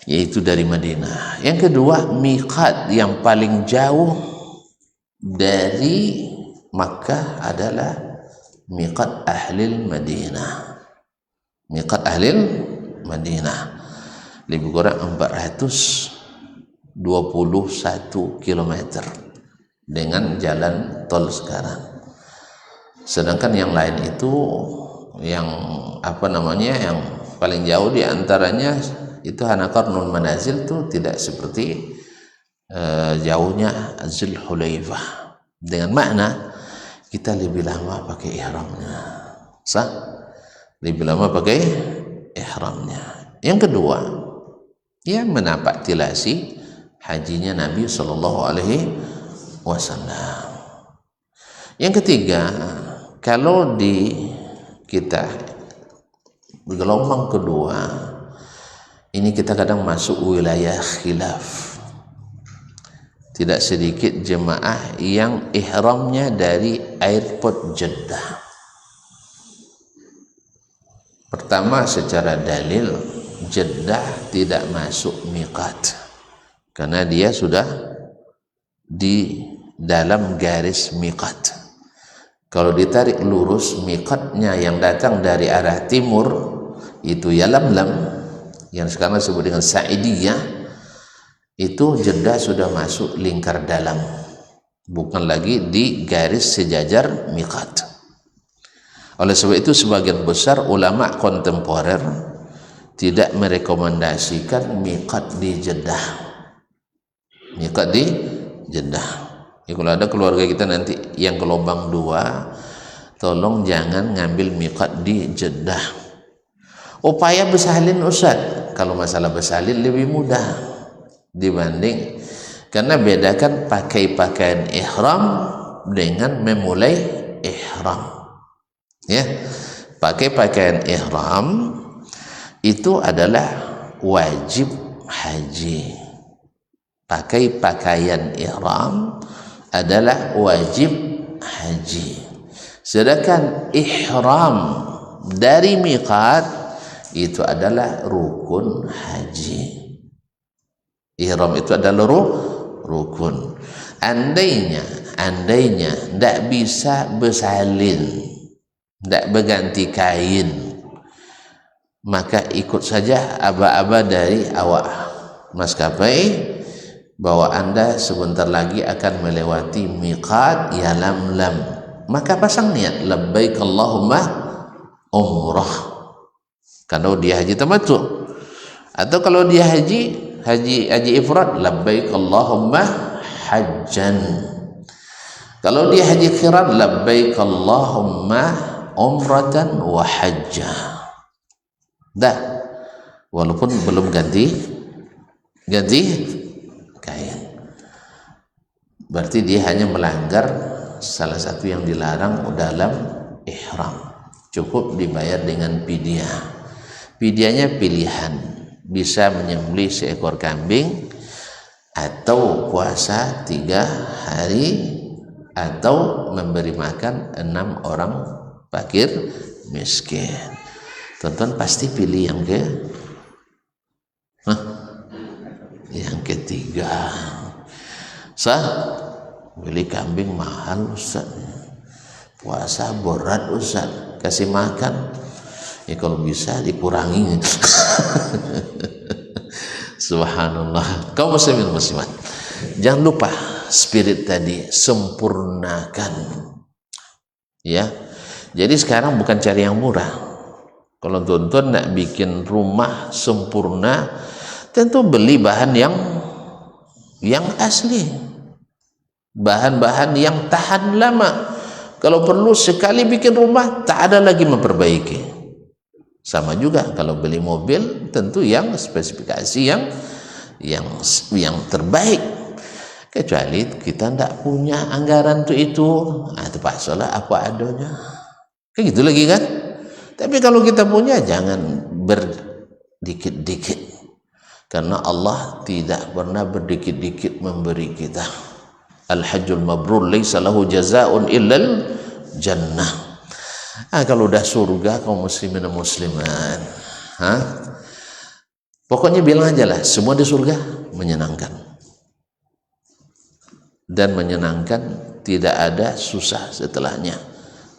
yaitu dari Madinah. Yang kedua, miqat yang paling jauh dari Makkah adalah miqat ahlil Madinah. Miqat ahlil Madinah lebih kurang 421 km dengan jalan tol sekarang. Sedangkan yang lain itu yang yang paling jauh di antaranya itu Qarnul Manazil, itu tidak seperti jauhnya Zulhulaifah, dengan makna kita lebih lama pakai ihramnya. Sah? Lebih lama pakai ihramnya. Yang kedua, ya menapak tilasi hajinya Nabi Sallallahu Alaihi Wasallam. Yang ketiga, kalau di kita gelombang kedua ini kita kadang masuk wilayah khilaf. Tidak sedikit jemaah yang ihramnya dari airport Jeddah. Pertama, secara dalil Jeddah tidak masuk miqat karena dia sudah di dalam garis miqat. Kalau ditarik lurus, miqatnya yang datang dari arah timur itu Yalamlam, yang sekarang disebut dengan Sa'idiyah, itu Jeddah sudah masuk lingkar dalam, bukan lagi di garis sejajar miqat. Oleh sebab itu sebagian besar ulama kontemporer tidak merekomendasikan miqat di Jeddah. Miqat di Jeddah. Ya, kalau ada keluarga kita nanti yang gelombang 2, tolong jangan ngambil miqat di Jeddah. Upaya bersalin Ustaz, kalau masalah bersalin lebih mudah dibanding, karena bedakan pakai pakaian ihram dengan memulai ihram. Ya, pakai pakaian ihram itu adalah wajib haji. Pakai pakaian ihram adalah wajib haji. Sedangkan ihram dari miqat itu adalah rukun haji. Ihram itu adalah rukun. Andainya tidak bisa bersalin, tidak berganti kain, maka ikut saja aba-aba dari awak maskapai bahwa Anda sebentar lagi akan melewati miqat Yalamlam, maka pasang niat labbaik Allahumma umrah kalau dia haji tamattu, atau kalau dia haji ifrad labbaik Allahumma hajjan, kalau dia haji qiran labbaik Allahumma umratan wa hajja. Dah, walaupun belum ganti kain, berarti dia hanya melanggar salah satu yang dilarang dalam ihram. Cukup dibayar dengan fidyah. Fidyahnya pilihan, bisa menyembelih seekor kambing, atau puasa 3 hari, atau memberi makan 6 orang fakir miskin. Tonton pasti pilih yang ketiga. Sah? Beli kambing mahal Ustaz, puasa berat Ustaz, kasih makan ya kalau bisa dikurangi. Subhanallah. Kaum muslimin muslimat, jangan lupa spirit tadi, sempurnakan ya. Jadi sekarang bukan cari yang murah. Kalau tonton nak bikin rumah sempurna, tentu beli bahan yang asli, bahan-bahan yang tahan lama. Kalau perlu sekali bikin rumah tak ada lagi memperbaiki. Sama juga kalau beli mobil, tentu yang spesifikasi yang terbaik. Kecuali kita tidak punya anggaran untuk itu, itu pasalah apa adanya. Kayak gitu lagi kan. Tapi kalau kita punya, jangan berdikit-dikit, karena Allah tidak pernah berdikit-dikit memberi kita. Al-hajjul mabrur laisa lahu jazaa'un illal jannah. Kalau udah surga kaum muslimin dan muslimat, pokoknya bilang aja lah, semua di surga menyenangkan. Dan menyenangkan, tidak ada susah setelahnya.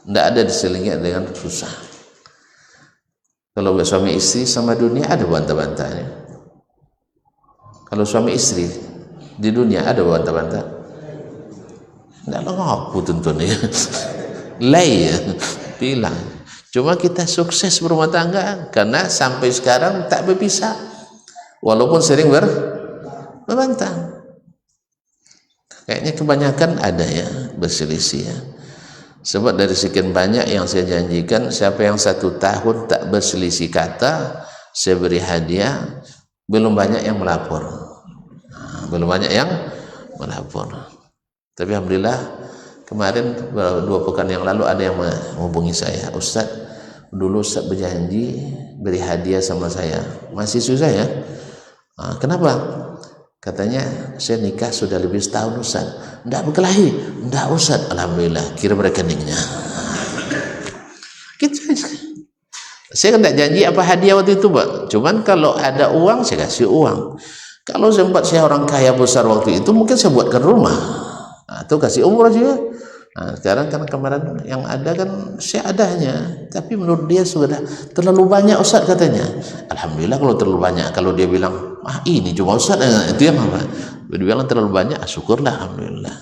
Tidak ada diselingi dengan susah. Kalau suami istri sama dunia ada bantah-bantahnya. Kalau suami istri di dunia ada bantah-bantah. Tidak ngaku tentunya. Lai ya, bilang. Cuma kita sukses berumah tangga karena sampai sekarang tak berpisah. Walaupun sering berbantah. Kayaknya kebanyakan ada ya berselisih ya. Sebab dari sekian banyak yang saya janjikan, siapa yang 1 tahun tak berselisih kata, saya beri hadiah. Belum banyak yang melapor. Belum banyak yang melapor. Tapi alhamdulillah kemarin 2 pekan yang lalu ada yang menghubungi saya, Ustaz, dulu Ustaz berjanji beri hadiah sama saya, masih susah ya. Kenapa? Katanya saya nikah sudah lebih setahun Ustaz, tidak berkelahi. Tidak Ustaz, alhamdulillah, kirim rekeningnya. Gitu. Saya tidak janji apa hadiah waktu itu Pak, cuman kalau ada uang saya kasih uang. Kalau sempat saya orang kaya besar waktu itu, mungkin saya buatkan rumah atau kasih umroh juga. Sekarang kan kemarin yang ada kan seadanya, tapi menurut dia sudah terlalu banyak Ustaz katanya. Alhamdulillah kalau terlalu banyak. Kalau dia bilang ini cuma Ustaz, itu yang apa? Dia bilang terlalu banyak, syukurlah, alhamdulillah.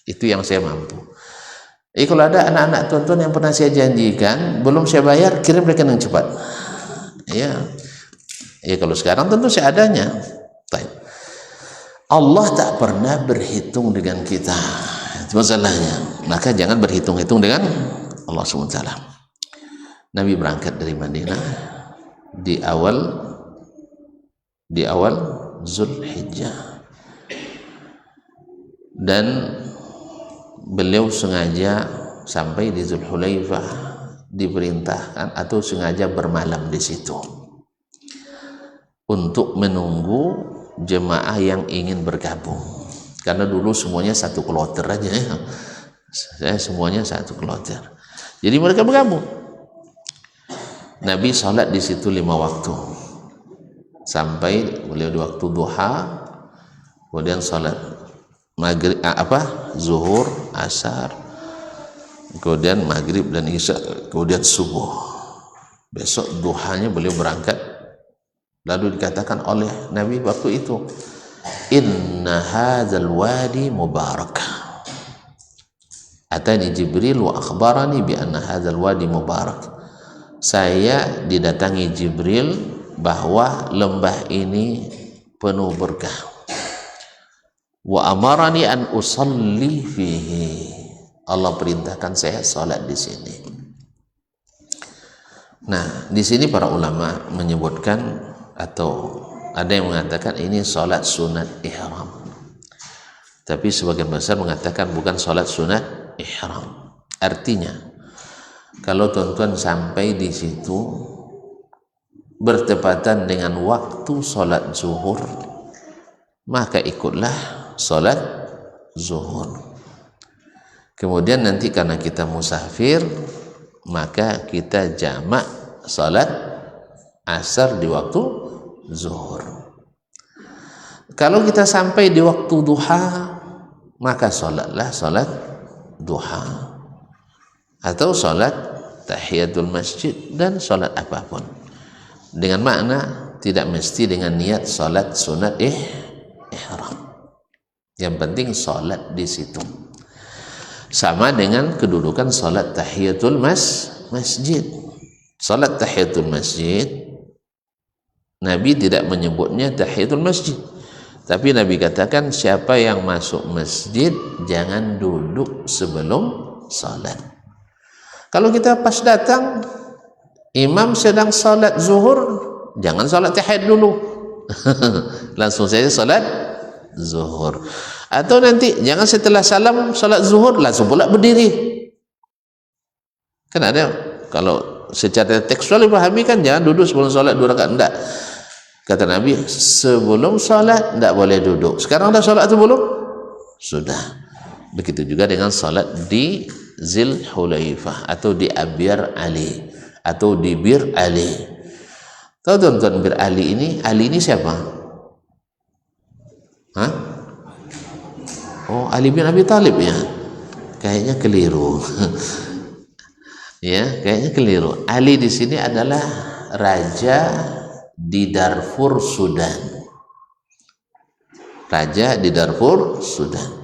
Itu yang saya mampu. Kalau ada anak-anak tuan-tuan yang pernah saya janjikan belum saya bayar, kirim rekening cepat. Ya kalau sekarang tentu seadanya. Allah tak pernah berhitung dengan kita. Itu masalahnya. Maka jangan berhitung-hitung dengan Allah SWT. Nabi berangkat dari Madinah di awal Zulhijjah, dan beliau sengaja sampai di Zulhulaifah, diperintahkan atau sengaja bermalam di situ untuk menunggu jemaah yang ingin bergabung. Karena dulu semuanya satu kloter aja ya. Semuanya satu kloter. Jadi mereka bergabung. Nabi sholat di situ 5 waktu. Sampai beliau di waktu duha, kemudian sholat maghrib, zuhur, asar, kemudian maghrib dan isya, kemudian subuh. Besok duhanya beliau berangkat. Lalu dikatakan oleh Nabi waktu itu, inna hadzal wadi mubarak. Atani Jibril wa akhbarani bi anna hadzal wadi mubarak. Saya didatangi Jibril bahwa lembah ini penuh berkah. Wa amarani an usalli fihi. Allah perintahkan saya salat di sini. Nah, di sini para ulama menyebutkan atau ada yang mengatakan ini salat sunat ihram. Tapi sebagian besar mengatakan bukan salat sunat ihram. Artinya, kalau tuan-tuan sampai di situ bertepatan dengan waktu salat zuhur, maka ikutlah salat zuhur. Kemudian nanti karena kita musafir, maka kita jamak salat asar di waktu zuhur. Kalau kita sampai di waktu duha, maka salatlah salat duha atau salat tahiyatul masjid dan salat apapun, dengan makna tidak mesti dengan niat salat sunat ihram. Yang penting salat di situ. Sama dengan kedudukan salat tahiyatul masjid. Salat tahiyatul masjid, Nabi tidak menyebutnya tahiyatul masjid, tapi Nabi katakan siapa yang masuk masjid jangan duduk sebelum salat. Kalau kita pas datang imam sedang salat zuhur, jangan salat tahiyat dulu. Langsung saja salat zuhur. Atau nanti jangan setelah salam salat zuhur langsung pula berdiri. Kan ada kalau secara tekstual dipahami kan jangan duduk sebelum salat 2 rakaat, enggak. Kata Nabi, sebelum salat tidak boleh duduk. Sekarang dah salat itu belum? Sudah. Begitu juga dengan salat di Zulhulaifah atau di Abyar Ali atau di Bir Ali. Tahu tuan-tuan Bir Ali ini? Ali ini siapa? Hah? Oh, Ali bin Abi Thalib ya? Kayaknya keliru. Ya, kayaknya keliru. Ali di sini adalah raja di Darfur, Sudan. Raja di Darfur, Sudan.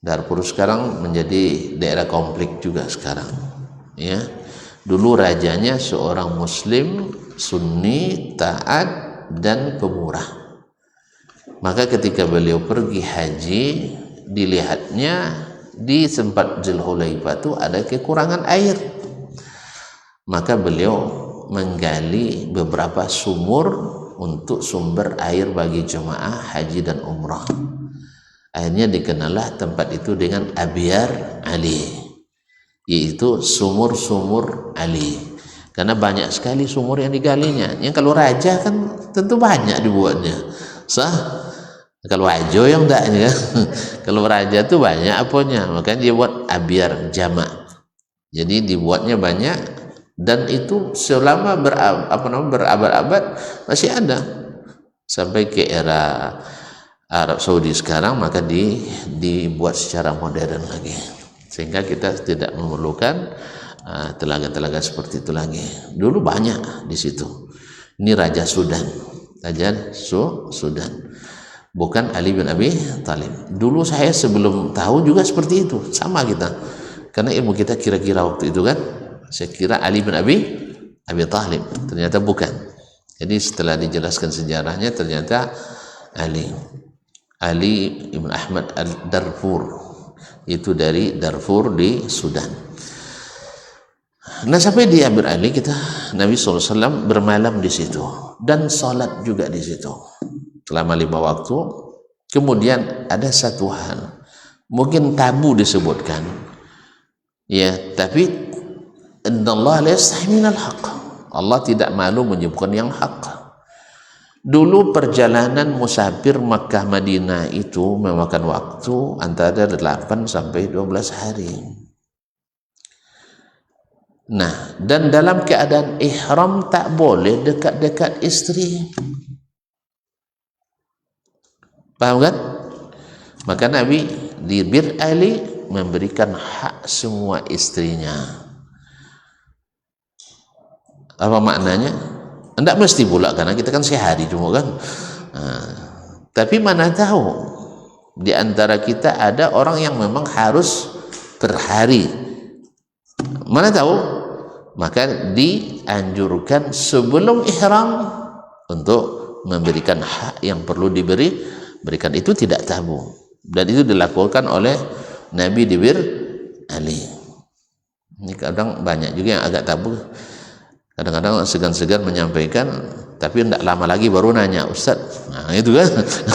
Darfur sekarang menjadi daerah konflik juga sekarang. Ya, dulu rajanya seorang Muslim Sunni, taat dan pemurah. Maka ketika beliau pergi haji, dilihatnya di tempat Zulhulaifah itu ada kekurangan air. Maka beliau menggali beberapa sumur untuk sumber air bagi jemaah haji dan umrah. Akhirnya dikenallah tempat itu dengan Abyar Ali, yaitu sumur-sumur Ali, karena banyak sekali sumur yang digalinya. Yang kalau raja kan tentu banyak dibuatnya, sah. Kalau ajo yang enggaknya, kalau raja itu banyak apanya, makanya dia buat Abyar jamak. Jadi dibuatnya banyak, dan itu selama berabad-abad masih ada sampai ke era Arab Saudi sekarang. Maka dibuat secara modern lagi, sehingga kita tidak memerlukan telaga-telaga seperti itu lagi. Dulu banyak di situ. Ini Raja Sudan, Raja Sudan, bukan Ali bin Abi Thalib. Dulu saya sebelum tahu juga seperti itu, sama kita, karena ilmu kita kira-kira waktu itu kan, saya kira Ali bin Abi Thalib, ternyata bukan. Jadi setelah dijelaskan sejarahnya, ternyata Ali ibn Ahmad al-Darfur, itu dari Darfur di Sudan. Nah, sampai di Abyar Ali Nabi SAW bermalam di situ dan salat juga di situ selama 5 waktu. Kemudian ada satu hal, mungkin tabu disebutkan, ya, tapi innallaha la yastahi minal haqq. Allah tidak malu menyebutkan yang hak. Dulu perjalanan musafir Makkah Madinah itu memakan waktu antara 8 sampai 12 hari. Nah, dan dalam keadaan ihram tak boleh dekat-dekat istri. Paham kan? Maka Nabi di Bir Ali memberikan hak semua istrinya. Apa maknanya? Tidak mesti pula, karena kita kan sehari cuma kan. Tapi mana tahu di antara kita ada orang yang memang harus per hari. Mana tahu? Maka dianjurkan sebelum ihram untuk memberikan hak yang perlu diberikan. Itu tidak tabu, dan itu dilakukan oleh Nabi di Bir Ali. Ini kadang banyak juga yang agak tabu. Kadang-kadang segan-segan menyampaikan, tapi tidak lama lagi baru nanya, Ustaz. Nah, itu kan,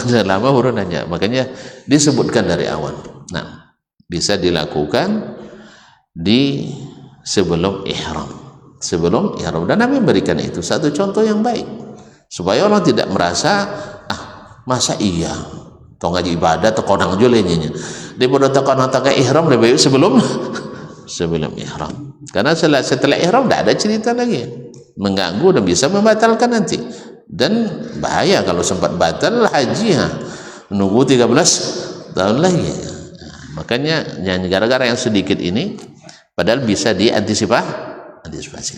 tidak lama baru nanya. Makanya disebutkan dari awal. Nah, bisa dilakukan di sebelum ihram. Dan Nabi memberikan itu satu contoh yang baik, supaya orang tidak merasa, masa iya atau ngaji ibadah atau konang jolenya daripada tekan ihram lebih baik sebelum ihram. Karena setelah ihram tidak ada cerita lagi, mengganggu dan bisa membatalkan nanti, dan bahaya kalau sempat batal haji, menunggu 13 tahun lagi. Makanya gara-gara yang sedikit ini padahal bisa diantisipasi.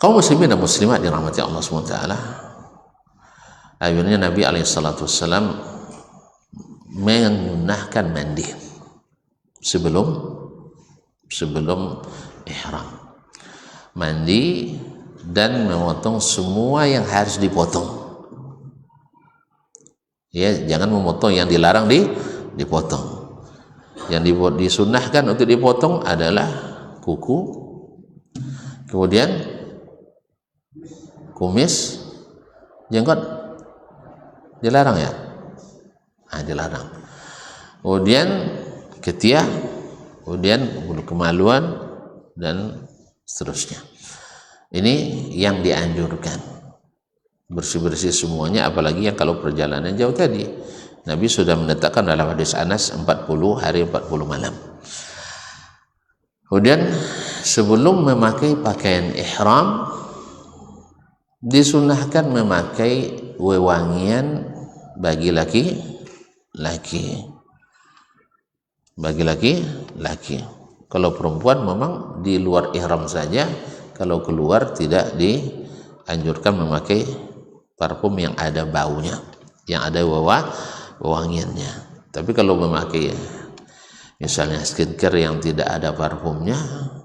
Kaum muslimin dan muslimat dirahmati Allah SWT, akhirnya Nabi SAW mengunahkan mandi sebelum ihram, mandi dan memotong semua yang harus dipotong. Ya, jangan memotong yang dilarang dipotong. Yang disunahkan untuk dipotong adalah kuku, kemudian kumis, jenggot dilarang ya, dilarang. Kemudian ketiak, kemudian bulu kemaluan, dan seterusnya. Ini yang dianjurkan, bersih-bersih semuanya, apalagi yang kalau perjalanan jauh tadi. Nabi sudah menetapkan dalam hadis Anas 40 hari 40 malam. Kemudian sebelum memakai pakaian ihram disunahkan memakai wewangian bagi laki-laki. Kalau perempuan memang di luar ihram saja, kalau keluar tidak dianjurkan memakai parfum yang ada baunya, yang ada wewangiannya. Tapi kalau memakai misalnya skincare yang tidak ada parfumnya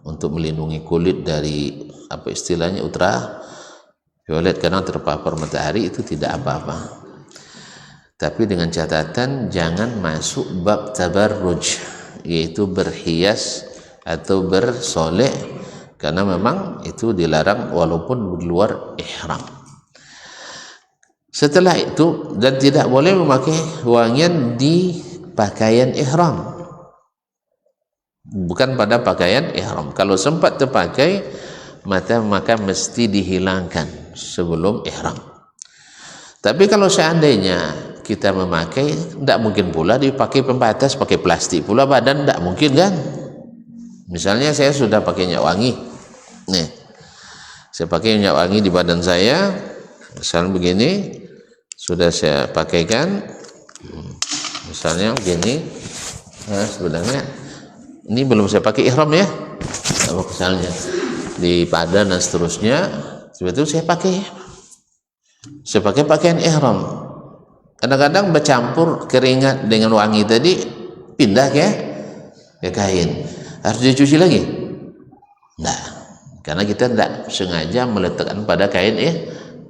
untuk melindungi kulit dari apa istilahnya ultraviolet karena terpapar matahari, itu tidak apa-apa. Tapi dengan catatan jangan masuk bab tabarruj, yaitu berhias atau bersolek, karena memang itu dilarang walaupun di luar ihram. Setelah itu, dan tidak boleh memakai wangian di pakaian ihram, bukan pada pakaian ihram. Kalau sempat terpakai maka mesti dihilangkan sebelum ihram. Tapi kalau seandainya kita memakai, tidak mungkin pula dipakai pembatas, pakai plastik pula badan, tidak mungkin kan. Misalnya saya sudah pakai minyak wangi nih, saya pakai minyak wangi di badan saya, misalnya begini, sudah saya pakaikan, misalnya begini. Nah, sebenarnya ini belum saya pakai ihram ya, misalnya di badan dan seterusnya, sebetulnya saya pakai pakaian ihram. Kadang-kadang bercampur keringat dengan wangi tadi, pindah ke kain, harus dicuci lagi? Nah, karena kita tidak sengaja meletakkan pada kain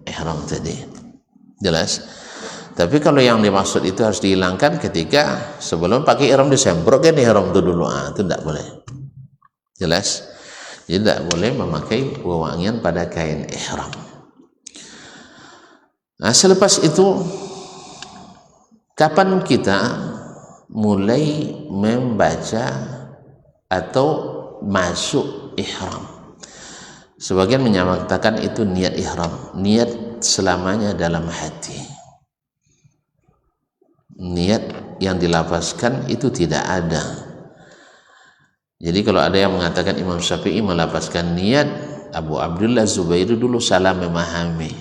ihram tadi. Jelas? Tapi kalau yang dimaksud itu harus dihilangkan ketika sebelum pakai ihram, disemprotkan ihram itu dulu. Itu tidak boleh. Jelas? Jadi tidak boleh memakai wewangian pada kain ihram. Nah, selepas itu kapan kita mulai membaca atau masuk ihram? Sebagian menyatakan itu niat ihram, niat selamanya dalam hati. Niat yang dilafazkan itu tidak ada. Jadi kalau ada yang mengatakan Imam Syafi'i melafazkan niat, Abu Abdullah Zubairi dulu salah memahami.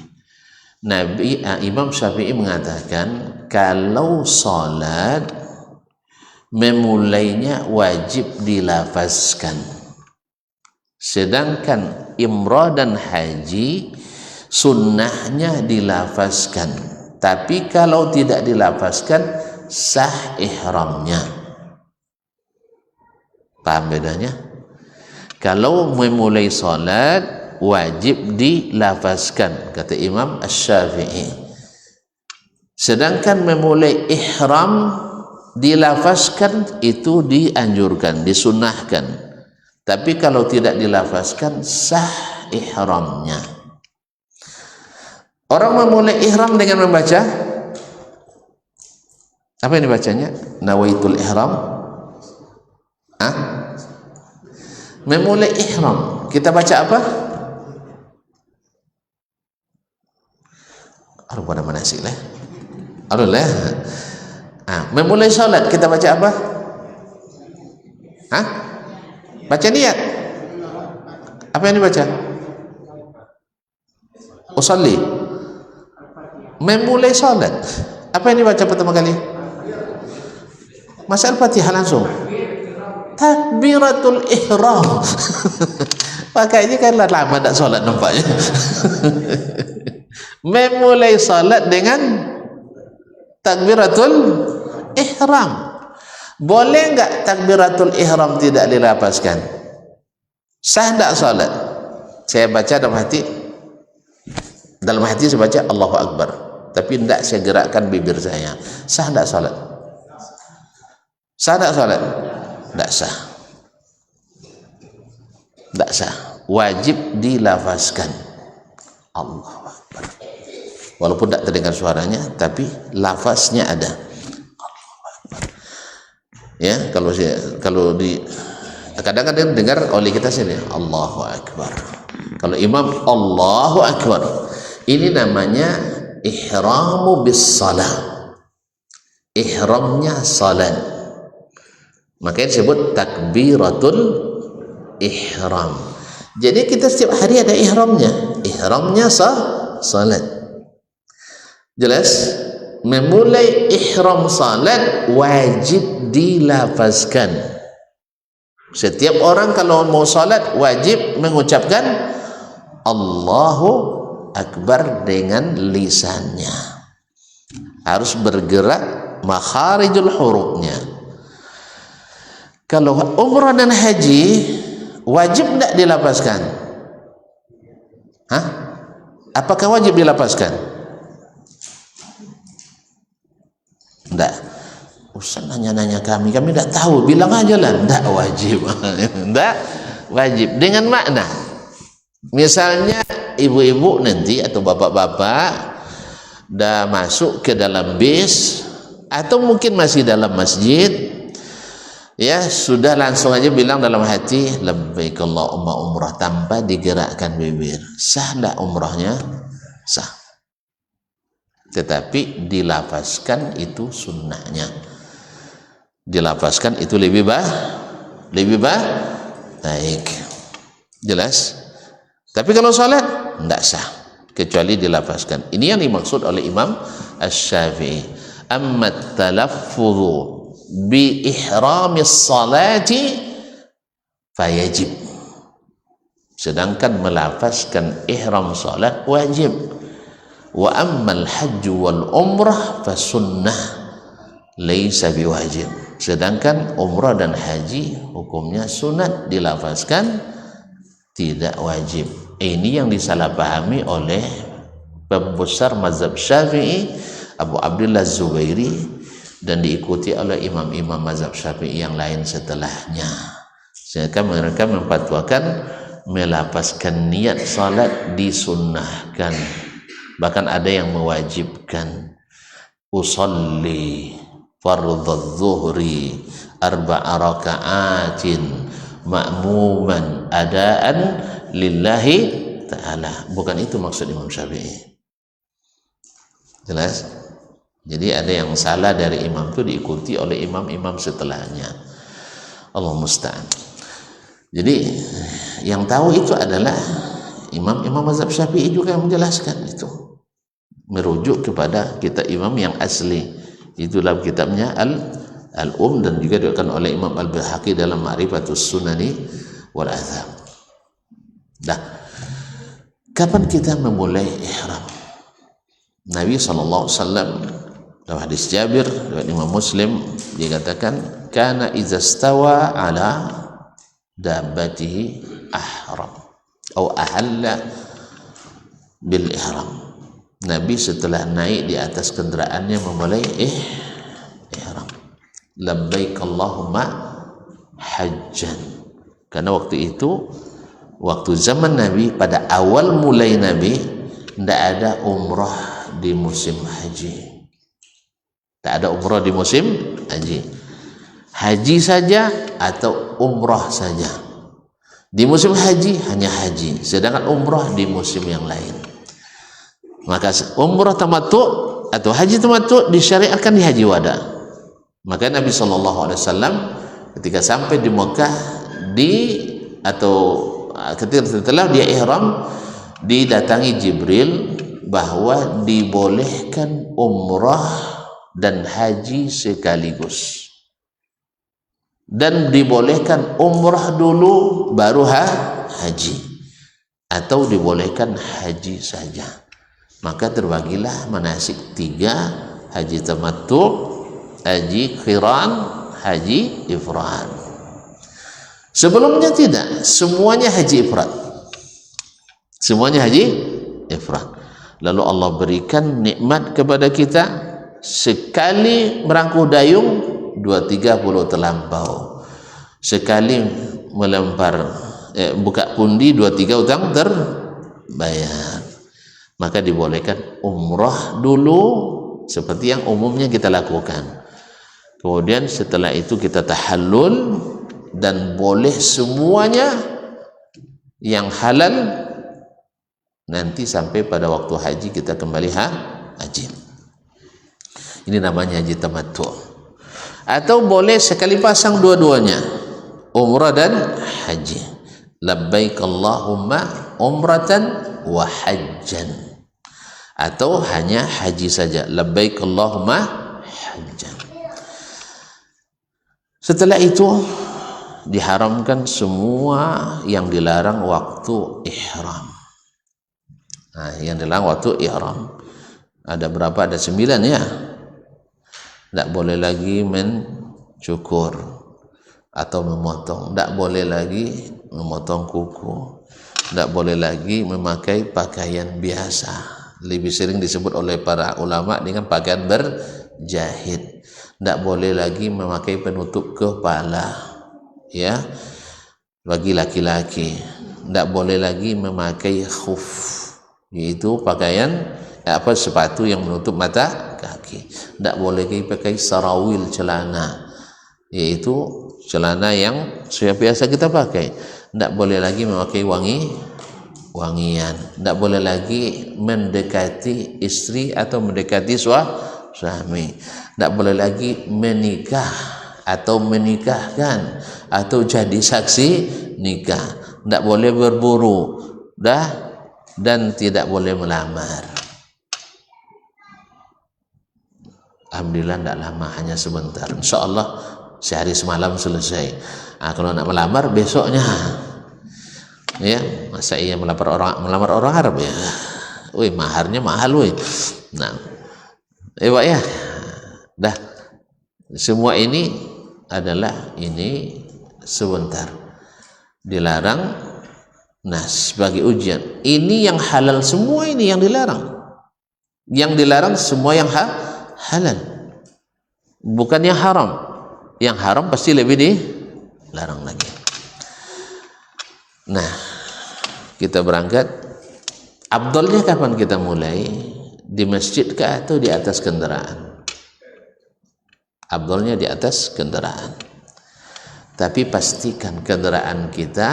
Imam Syafi'i mengatakan kalau salat memulainya wajib dilafazkan, sedangkan umrah dan haji sunnahnya dilafazkan. Tapi kalau tidak dilafazkan sah ihramnya. Paham bedanya? Kalau memulai salat wajib dilafazkan, kata Imam Asy-Syafi'i. Sedangkan memulai ihram dilafazkan itu dianjurkan, disunnahkan. Tapi kalau tidak dilafazkan sah ihramnya. Orang memulai ihram dengan membaca apa yang dibacanya? Nawaitul ihram. Memulai ihram kita baca apa? Pada manasik lah. Memulai salat kita baca apa? Baca niat. Apa yang dibaca? Usalli. Memulai salat apa yang dibaca pertama kali? Masa Al-Fatihah langsung. Takbiratul ihram. Pakainya kan lama tak salat nampaknya. Memulai salat dengan takbiratul ihram. Boleh enggak takbiratul ihram tidak dilafazkan? Sah enggak salat? Saya baca dalam hati saya baca Allahu Akbar, tapi tidak saya gerakkan bibir saya. Sah tidak salat? Sah tidak salat? Tidak sah. Tidak sah. Wajib dilafazkan Allahu Akbar. Walaupun tidak terdengar suaranya, tapi lafaznya ada. Allahu Akbar. Ya, kalau di kadang-kadang dengar oleh kita sendiri Allahu Akbar. Kalau imam Allahu Akbar, ini namanya ihramu bis salah. Ihramnya salat. Makanya disebut takbiratul ihram. Jadi kita setiap hari ada ihramnya. Ihramnya salat. Jelas? Memulai ihram salat wajib dilafazkan. Setiap orang kalau mau salat wajib mengucapkan Allahu Akbar dengan lisannya. Harus bergerak makharijul hurufnya. Kalau umrah dan haji wajib tidak dilafazkan? Hah? Apakah wajib dilafazkan? Tidak. Ustaz nanya-nanya kami tidak tahu, bilang aja lah. Tidak wajib. Tidak wajib. Dengan makna, misalnya ibu-ibu nanti atau bapak-bapak dah masuk ke dalam bis atau mungkin masih dalam masjid, ya sudah langsung aja bilang dalam hati labbaik Allahumma umrah tanpa digerakkan bibir. Sah tidak umrahnya? Sah. Tetapi dilafazkan itu sunnahnya. Dilafazkan itu lebih baik. Jelas? Tapi kalau salat tidak sah kecuali dilafazkan. Ini yang dimaksud oleh Imam Asy-Syafi'i. Amma talaffudhu bi ihramis salati fayajib. Sedangkan melafazkan ihram salat wajib. Wa ammal hajj wal umrah fasunnah laisa biwajib. Sedangkan umrah dan haji hukumnya sunat, dilafazkan tidak wajib. Ini yang disalahpahami oleh pembesar mazhab Syafi'i Abu Abdullah Zubairi dan diikuti oleh imam-imam mazhab Syafi'i yang lain setelahnya. Sehingga mereka memfatwakan melafazkan niat salat disunnahkan. Bahkan ada yang mewajibkan usolli fardhu dhuhri arba'a raka'atin ma'muman adaan lillahi ta'ala. Bukan itu maksud Imam Syafi'i. Jelas? Jadi ada yang salah dari imam itu diikuti oleh imam-imam setelahnya. Allah musta'an. Jadi yang tahu itu adalah imam-imam mazhab Syafi'i juga yang menjelaskan itu, merujuk kepada kitab imam yang asli. Itu dalam kitabnya Al-Um dan juga dikatakan oleh Imam Al-Baihaqi dalam Ma'rifatus Sunani wal Athar. Nah, kapan kita memulai ihram? Nabi SAW dalam hadis Jabir dari Imam Muslim, dia katakan kana idza stawa ala dabbatihi ahram atau ahalla bil ihram. Nabi setelah naik di atas kendaraannya memulai ihram. Labbaik Allahumma hajjan. Karena waktu itu, waktu zaman Nabi, pada awal mulai Nabi, tidak ada umrah di musim haji. Tak ada umrah di musim haji. Haji saja atau umrah saja. Di musim haji hanya haji, sedangkan umrah di musim yang lain. Maka umrah tamattu atau haji tamattu disyariatkan di haji wada. Maka Nabi SAW ketika sampai di Mekah ketika setelah dia ihram, didatangi Jibril bahwa dibolehkan umrah dan haji sekaligus, dan dibolehkan umrah dulu baru haji, atau dibolehkan haji saja. Maka terbagilah manasik 3, haji tamattu, haji qiran, haji ifrad. Sebelumnya tidak, semuanya haji ifrad. Semuanya haji ifrad. Lalu Allah berikan nikmat kepada kita, sekali merangkuh dayung 230 terlampau, sekali melempar buka pundi 23 utang terbayar. Maka dibolehkan umrah dulu seperti yang umumnya kita lakukan. Kemudian setelah itu kita tahallul, dan boleh semuanya yang halal nanti sampai pada waktu haji kita kembali haji. Ini namanya haji tamattu. Atau boleh sekali pasang dua-duanya, umrah dan haji. labbaik Allahumma umratan wa hajjan, atau hanya haji saja, labbaik Allahumma hajjan. Setelah itu diharamkan semua yang dilarang waktu ihram. Nah, yang dilarang waktu ihram ada berapa? Ada 9 ya. Tidak boleh lagi mencukur atau memotong, tidak boleh lagi memotong kuku, tidak boleh lagi memakai pakaian biasa, lebih sering disebut oleh para ulama dengan pakaian berjahit. Tidak boleh lagi memakai penutup kepala, ya, bagi laki-laki. Tidak boleh lagi memakai khuf, yaitu pakaian sepatu yang menutup mata kaki. Tidak boleh lagi pakai sarawil, celana, yaitu celana yang biasa kita pakai. Tidak boleh lagi memakai wangian. Tidak boleh lagi mendekati istri atau mendekati suami. Tidak boleh lagi menikah atau menikahkan atau jadi saksi nikah. Tidak boleh berburu dan tidak boleh melamar. Alhamdulillah tidak lama, hanya sebentar. Insya Allah sehari semalam selesai. Kalau nak melamar besoknya, ya, masa iya melamar orang Arab ya, wih maharnya mahal wih. Nah, Pak ya, dah semua ini adalah ini sebentar dilarang. Nah, sebagai ujian, ini yang halal semua, ini yang dilarang semua yang halal, bukan yang haram. Yang haram pasti lebih dilarang lagi. Nah, kita berangkat. Afdalnya kapan kita mulai? Di masjid kah atau di atas kendaraan? Afdalnya di atas kendaraan. Tapi pastikan kendaraan kita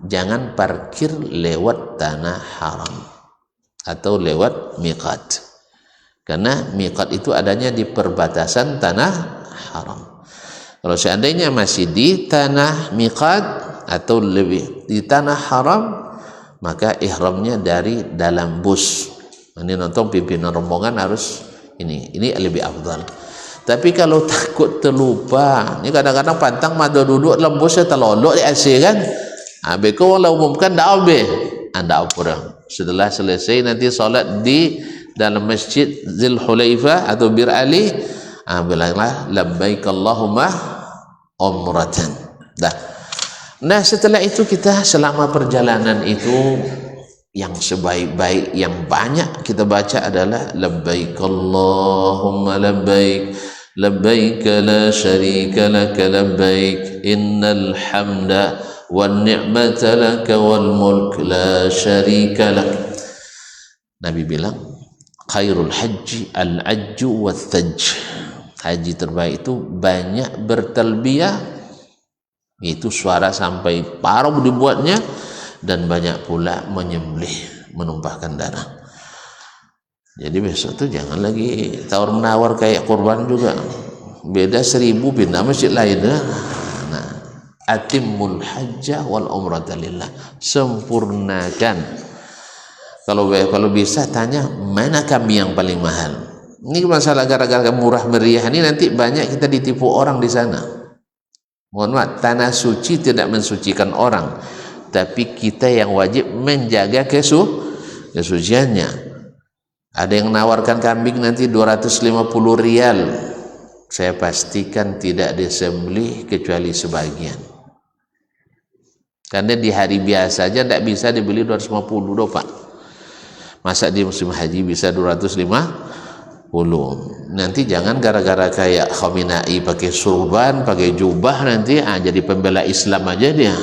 jangan parkir lewat tanah haram atau lewat miqat, karena miqat itu adanya di perbatasan tanah haram. Kalau seandainya masih di tanah miqat atau lebih di tanah haram, maka ihramnya dari dalam bus. Ini nonton pimpinan rombongan harus ini lebih afdal. Tapi kalau takut terlupa, ini kadang-kadang pantang mada duduk dalam busnya terlolok di AC kan. Beko kalau umumkan dah habis, anda apa? Setelah selesai nanti solat di dalam masjid Zul Hulaifah atau Bir Ali, bilanglah labbaik Allahumma umratan. Dah. Nah, setelah itu kita selama perjalanan itu yang sebaik-baik yang banyak kita baca adalah labbaik Allahumma labbaik labbaik la syarika lak labbaik innal hamda wan ni'mata lak wal mulk la syarika lak. Nabi bilang khairul haji al-ajju wath-thajj. Haji terbaik itu banyak bertalbiyah, itu suara sampai paruh dibuatnya, dan banyak pula menyembelih, menumpahkan darah. Jadi besok tuh jangan lagi tawar menawar kayak kurban juga, beda 1000 pindah masjid lain. Nah, atimul hajjah wal umrata lillah, sempurnakan. Kalau bisa tanya mana kami yang paling mahal. Ini masalah gara-gara murah meriah ini nanti banyak kita ditipu orang di sana. Mohon maaf, tanah suci tidak mensucikan orang, tapi kita yang wajib menjaga kesuciannya. Ada yang menawarkan kambing nanti 250 rial. Saya pastikan tidak disembelih kecuali sebagian. Karena di hari biasa aja tidak bisa dibeli 250 doh Pak. Masa di musim haji bisa 250? Nanti jangan gara-gara kayak Khamenei pakai surban, pakai jubah nanti jadi pembela Islam aja dia.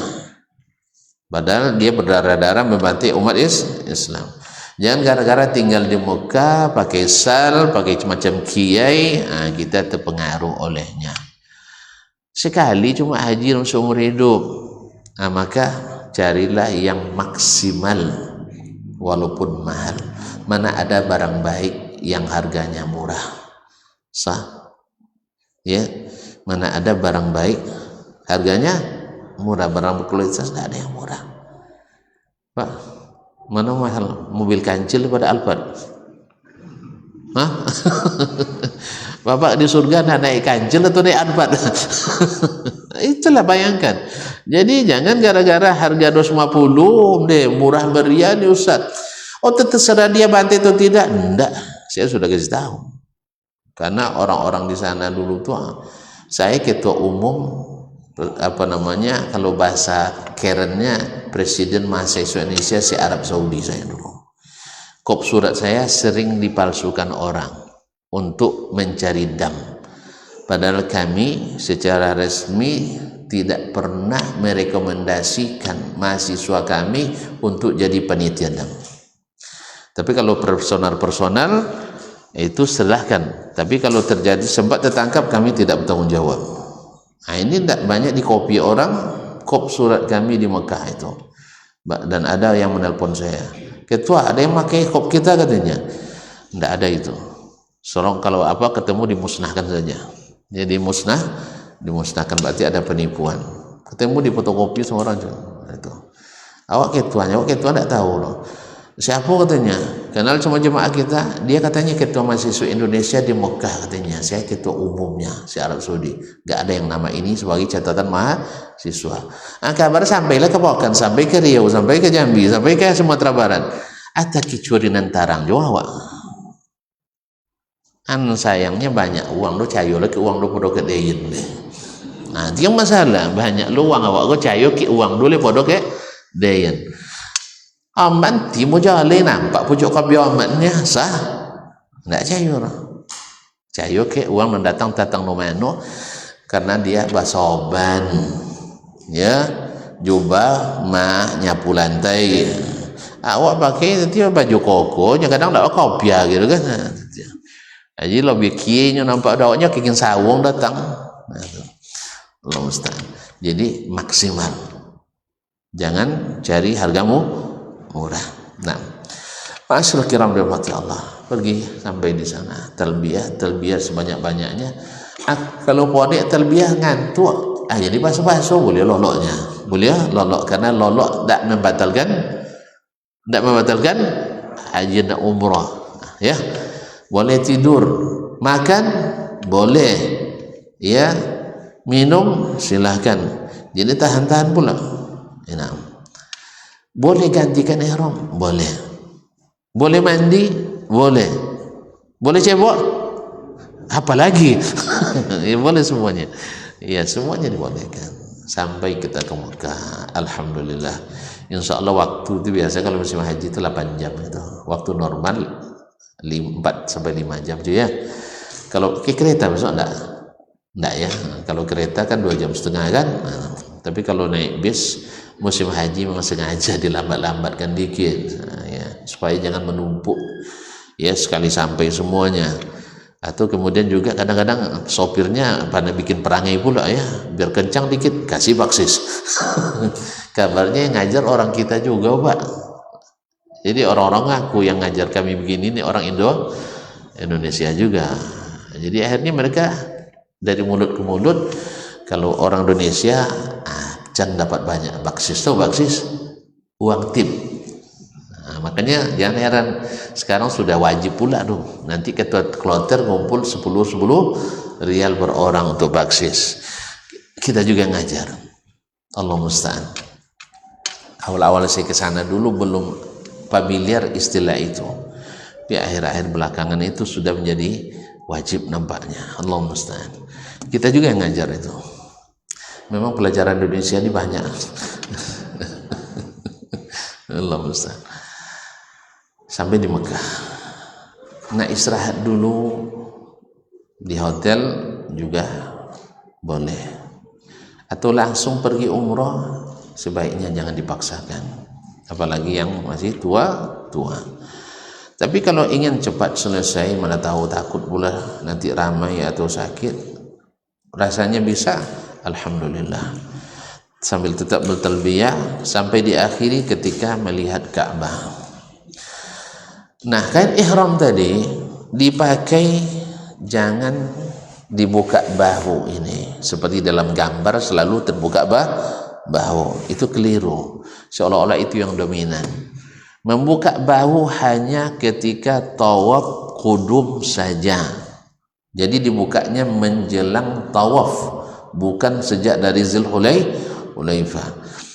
Padahal dia berdarah-darah membantu umat Islam. Jangan gara-gara tinggal di Mekah pakai sal, pakai macam kiai, kita terpengaruh olehnya. Sekali cuma haji seumur hidup, maka carilah yang maksimal walaupun mahal. Mana ada barang baik yang harganya murah, sah, ya. Mana ada barang baik harganya murah, barang berkualitas tidak ada yang murah. Pak, mana mahal mobil kancil daripada Alphard? Hah? Bapak di surga nak naik kancil atau naik Alphard? Itulah, bayangkan. Jadi jangan gara-gara harga 250 deh murah meriah nih Ustaz. Oh, terserah dia bantai atau tidak? Enggak, saya sudah kasih tahu. Karena orang-orang di sana dulu tuh, saya ketua umum kalau bahasa kerennya Presiden Mahasiswa Indonesia se-Arab Saudi saya dulu. Kop surat saya sering dipalsukan orang untuk mencari dam. Padahal kami secara resmi tidak pernah merekomendasikan mahasiswa kami untuk jadi panitia dam. Tapi kalau personal itu silahkan. Tapi kalau terjadi sempat tertangkap, kami tidak bertanggung jawab. Nah, ini tidak banyak dikopi orang kop surat kami di Mekah itu. Dan ada yang menelpon saya, ketua, ada yang pakai kop kita katanya. Tidak ada itu. Sorong kalau apa ketemu dimusnahkan saja. Jadi dimusnahkan berarti ada penipuan. Ketemu di fotokopi semua orang itu. Awak ketua tidak tahu loh. Siapa katanya? Kenal sama jemaah kita. Dia katanya ketua mahasiswa Indonesia di Mekah katanya. Saya ketua umumnya si Arab Saudi. Gak ada yang nama ini sebagai catatan mahasiswa. Nah, kabar sampailah ke Pokan, sampai ke Riau, sampai ke Jambi, sampai ke Sumatera Barat. Ada kicuri nantarang Jawa. Sayangnya banyak uang lo cayo lagi uang lo podo ke deyin deh. Nah, itu yang masalah. Banyak lo uang awak go cayo ki uang dulu podo ke deyin. Aman timo jale nampak pucuk kopi amannya sah ndak cayo ke uang mendatang nomeno karena dia basoban ya jubah nyapu lantai awak pakai nanti baju koko kadang ndak kopiah gitu kan. Jadi lebih kieu nampak dawaknya kikin sawung datang. Nah, Allah musta'an. Jadi maksimal. Jangan cari hargamu murah. Nah, Ma'asyiral kiram dirahmati Allah, pergi sampai di sana talbiyah sebanyak-banyaknya. Kalau podek talbiyah ngantuk, jadi basuh-basuh boleh loloknya. Boleh lolok karena lolok tak membatalkan haji dan umrah. Ya. Boleh tidur, makan boleh. Ya. Minum silahkan. Jadi tahan-tahan pula. Nah. Boleh gantikan ihram? Boleh. Boleh mandi? Boleh. Boleh cebok? Apalagi? Ya, boleh semuanya. Ya, semuanya dibolehkan. Sampai kita ke Mekah. Alhamdulillah. Insya Allah waktu itu biasa kalau musim haji itu 8 jam itu. Waktu normal 4 sampai 5 jam aja ya. Kalau ke kereta besok enggak ya. Kalau kereta kan 2,5 jam kan. Nah, tapi kalau naik bis musim haji memang sengaja dilambat-lambatkan dikit ya, supaya jangan menumpuk ya sekali sampai semuanya. Atau kemudian juga kadang-kadang sopirnya pada bikin perangai pula ya, biar kencang dikit kasih baksis. Kabarnya yang ngajar orang kita juga Pak. Jadi orang-orang ngaku yang ngajar kami begini nih orang Indonesia juga. Jadi akhirnya mereka dari mulut ke mulut, kalau orang Indonesia can dapat banyak baksis. Tahu baksis? Uang tip. Nah, makanya jangan heran sekarang sudah wajib pula tuh. Nanti ketua kloter ngumpul 10 rial per orang untuk baksis. Kita juga ngajar. Allah musta'an. Awal-awal saya ke sana dulu belum familiar istilah itu. Di akhir-akhir belakangan itu sudah menjadi wajib nampaknya. Allah musta'an. Kita juga yang ngajar itu. Memang pelajaran Indonesia ini banyak. Allah musta'an. Sampai di Mekah. Nah, istirahat dulu di hotel juga boleh. Atau langsung pergi umroh, sebaiknya jangan dipaksakan. Apalagi yang masih tua. Tapi kalau ingin cepat selesai, mana tahu takut pula nanti ramai atau sakit, rasanya bisa. Alhamdulillah, sambil tetap bertalbiyah sampai diakhiri ketika melihat Ka'bah. Nah, kain ihram tadi dipakai jangan dibuka bahu ini seperti dalam gambar selalu terbuka bahu. Itu keliru, seolah-olah itu yang dominan. Membuka bahu hanya ketika tawaf qudum saja. Jadi dibukanya menjelang tawaf, bukan sejak dari Zulhulaifah.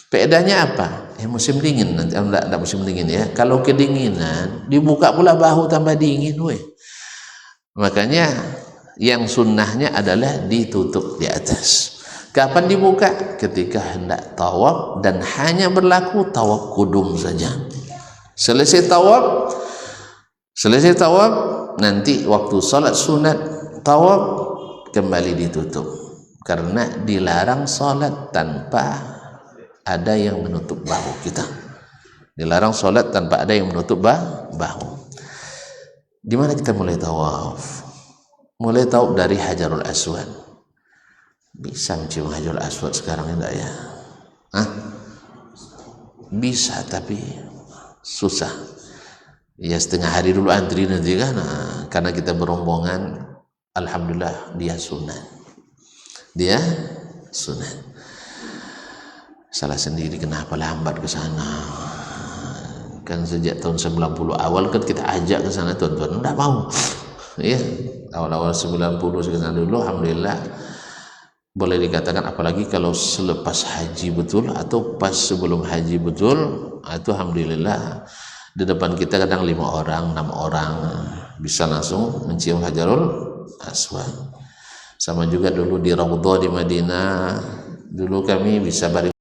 Faedahnya apa? Musim dingin nanti, enggak musim dingin ya. Kalau kedinginan dibuka pula bahu tambah dingin, weh. Makanya yang sunnahnya adalah ditutup di atas. Kapan dibuka? Ketika hendak tawaf, dan hanya berlaku tawaf qudum saja. Selesai tawaf nanti waktu salat sunat tawaf kembali ditutup, karena dilarang salat tanpa ada yang menutup bahu kita. Dilarang salat tanpa ada yang menutup bahu. Di mana kita mulai tawaf? Mulai tawaf dari Hajarul Aswad. Bisa mencium Hajarul Aswad sekarang enggak ya? Hah? Bisa, tapi susah. Ya setengah hari dulu antri nanti kan. Karena kita berombongan, alhamdulillah dia sunat. Salah sendiri kenapa lambat ke sana. Kan sejak tahun 90 awal kan kita ajak ke sana, tuan-tuan enggak mau. Ya, awal-awal 90 sekitar dulu, alhamdulillah boleh dikatakan, apalagi kalau selepas haji betul atau pas sebelum haji betul, itu alhamdulillah di depan kita kadang 5 orang, 6 orang bisa langsung mencium Hajarul Aswad. Sama juga dulu di Raudhah di Madinah, dulu kami bisa bareng